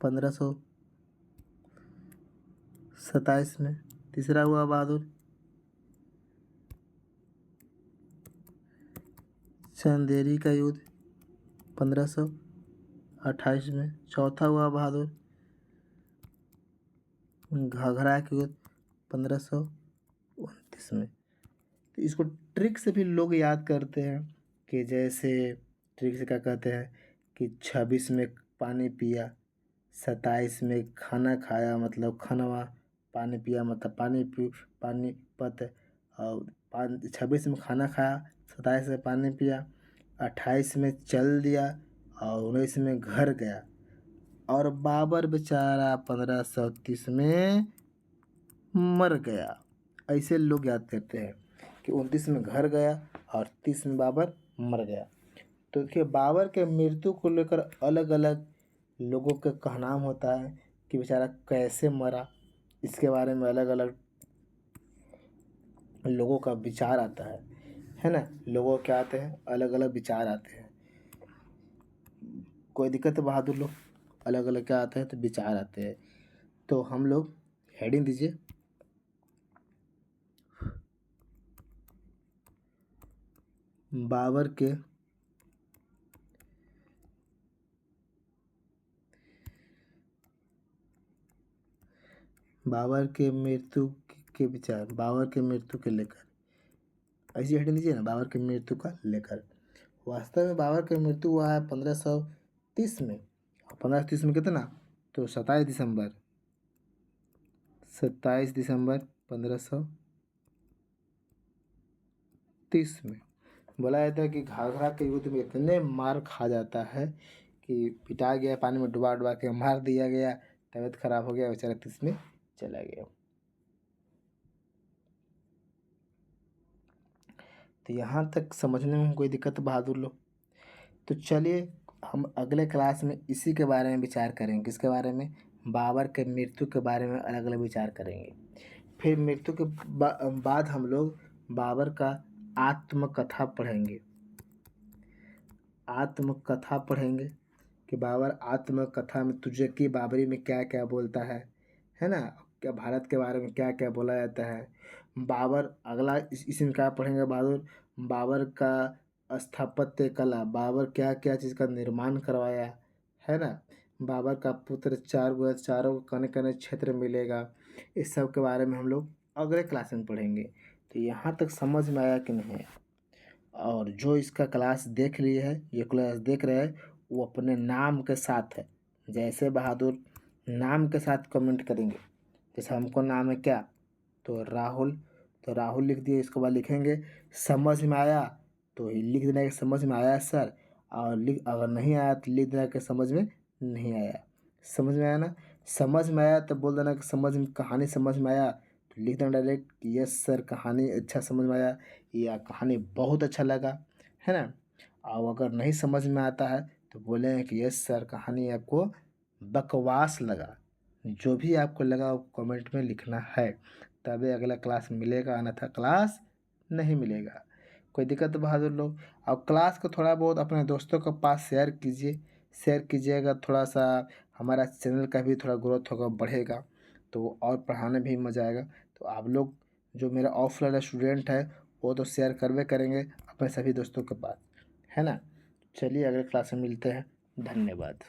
A: 1527 में। तीसरा हुआ बहादुर चंदेरी का युद्ध 1528 में। चौथा हुआ बहादुर घाघरा का युद्ध 1529 में। तो इसको ट्रिक से भी लोग याद करते हैं कि जैसे ट्रिक से क्या कहते हैं कि 26 में पानी पिया, 27 में खाना खाया मतलब खनवा, पानी पिया मतलब पानीपत, और 26 में खाना खाया, 27 में पानी पिया, 28 में चल दिया और 19 में घर गया। और बाबर बेचारा 1530 में मर गया। ऐसे लोग याद करते हैं कि 29 में घर गया और 30 में बाबर मर गया। तो देखिए, बाबर के मृत्यु को लेकर अलग अलग लोगों का कहनाम होता है कि बेचारा कैसे मरा। इसके बारे में अलग अलग लोगों का विचार आता है ना। लोगों के आते हैं, अलग अलग विचार आते हैं। कोई दिक्कत है बहादुर लोग, अलग अलग क्या आते हैं, तो विचार आते हैं। तो हम लोग हेडिंग दीजिए, बाबर के मृत्यु के विचार, बाबर के मृत्यु के लेकर। ऐसी हेडिंग दीजिए ना, बाबर के मृत्यु का लेकर। वास्तव में बाबर का मृत्यु हुआ है 1530 में। 1530 में कितना, तो 27 दिसंबर 1530 में। बोला जाता है कि घाघरा के युद्ध में इतने मार खा जाता है कि पिटा गया, पानी में डुबा डुबा के मार दिया गया, तबीयत खराब हो गया, बेचारा 30 में चला गया। तो यहाँ तक समझने में कोई दिक्कत बहादुर लोग। तो चलिए, हम अगले क्लास में इसी के बारे में विचार करेंगे। किसके बारे में, बाबर के मृत्यु के बारे में अलग अलग विचार करेंगे। फिर मृत्यु के बाद हम लोग बाबर का आत्मकथा पढ़ेंगे। आत्मकथा पढ़ेंगे कि बाबर आत्मकथा में तुझे की बाबरी में क्या क्या बोलता है ना। क्या भारत के बारे में क्या क्या बोला जाता है। बाबर अगला इसमें क्या पढ़ेंगे बहादुर, बाबर का स्थापत्य कला, बाबर क्या क्या चीज़ का निर्माण करवाया है ना। बाबर का पुत्र चारों को कने कने क्षेत्र मिलेगा। इस सब के बारे में हम लोग अगले क्लास में पढ़ेंगे। तो यहाँ तक समझ में आया कि नहीं आया। और जो इसका क्लास देख लिए है, ये क्लास देख रहे हैं, वो अपने नाम के साथ है, जैसे बहादुर नाम के साथ कमेंट करेंगे। जैसे हमको नाम है क्या, तो राहुल, तो राहुल लिख दिए। इसके बाद लिखेंगे समझ में आया, तो लिख देना कि समझ में आया सर, और लिख अगर नहीं आया तो लिख देना कि समझ में नहीं आया। समझ में आया ना, समझ में आया तो बोल देना कि समझ में, कहानी समझ में आया तो लिख देना डायरेक्ट कि यस सर कहानी अच्छा समझ में आया, या कहानी बहुत अच्छा लगा, है ना। और अगर नहीं समझ में आता है तो बोलें कि यस सर कहानी आपको बकवास लगा। जो भी आपको लगा वो कमेंट में लिखना है, तभी अगला क्लास मिलेगा, अन्यथा क्लास नहीं मिलेगा। कोई दिक्कत है बहादुर लोग? और क्लास को थोड़ा बहुत अपने दोस्तों के पास शेयर कीजिए। शेयर कीजिएगा, थोड़ा सा हमारा चैनल का भी थोड़ा ग्रोथ होगा, बढ़ेगा, तो और पढ़ाने भी मज़ा आएगा। तो आप लोग जो मेरा ऑफलाइन स्टूडेंट है वो तो शेयर करवे करेंगे अपने सभी दोस्तों के पास, है ना। चलिए अगले क्लास में मिलते हैं, धन्यवाद।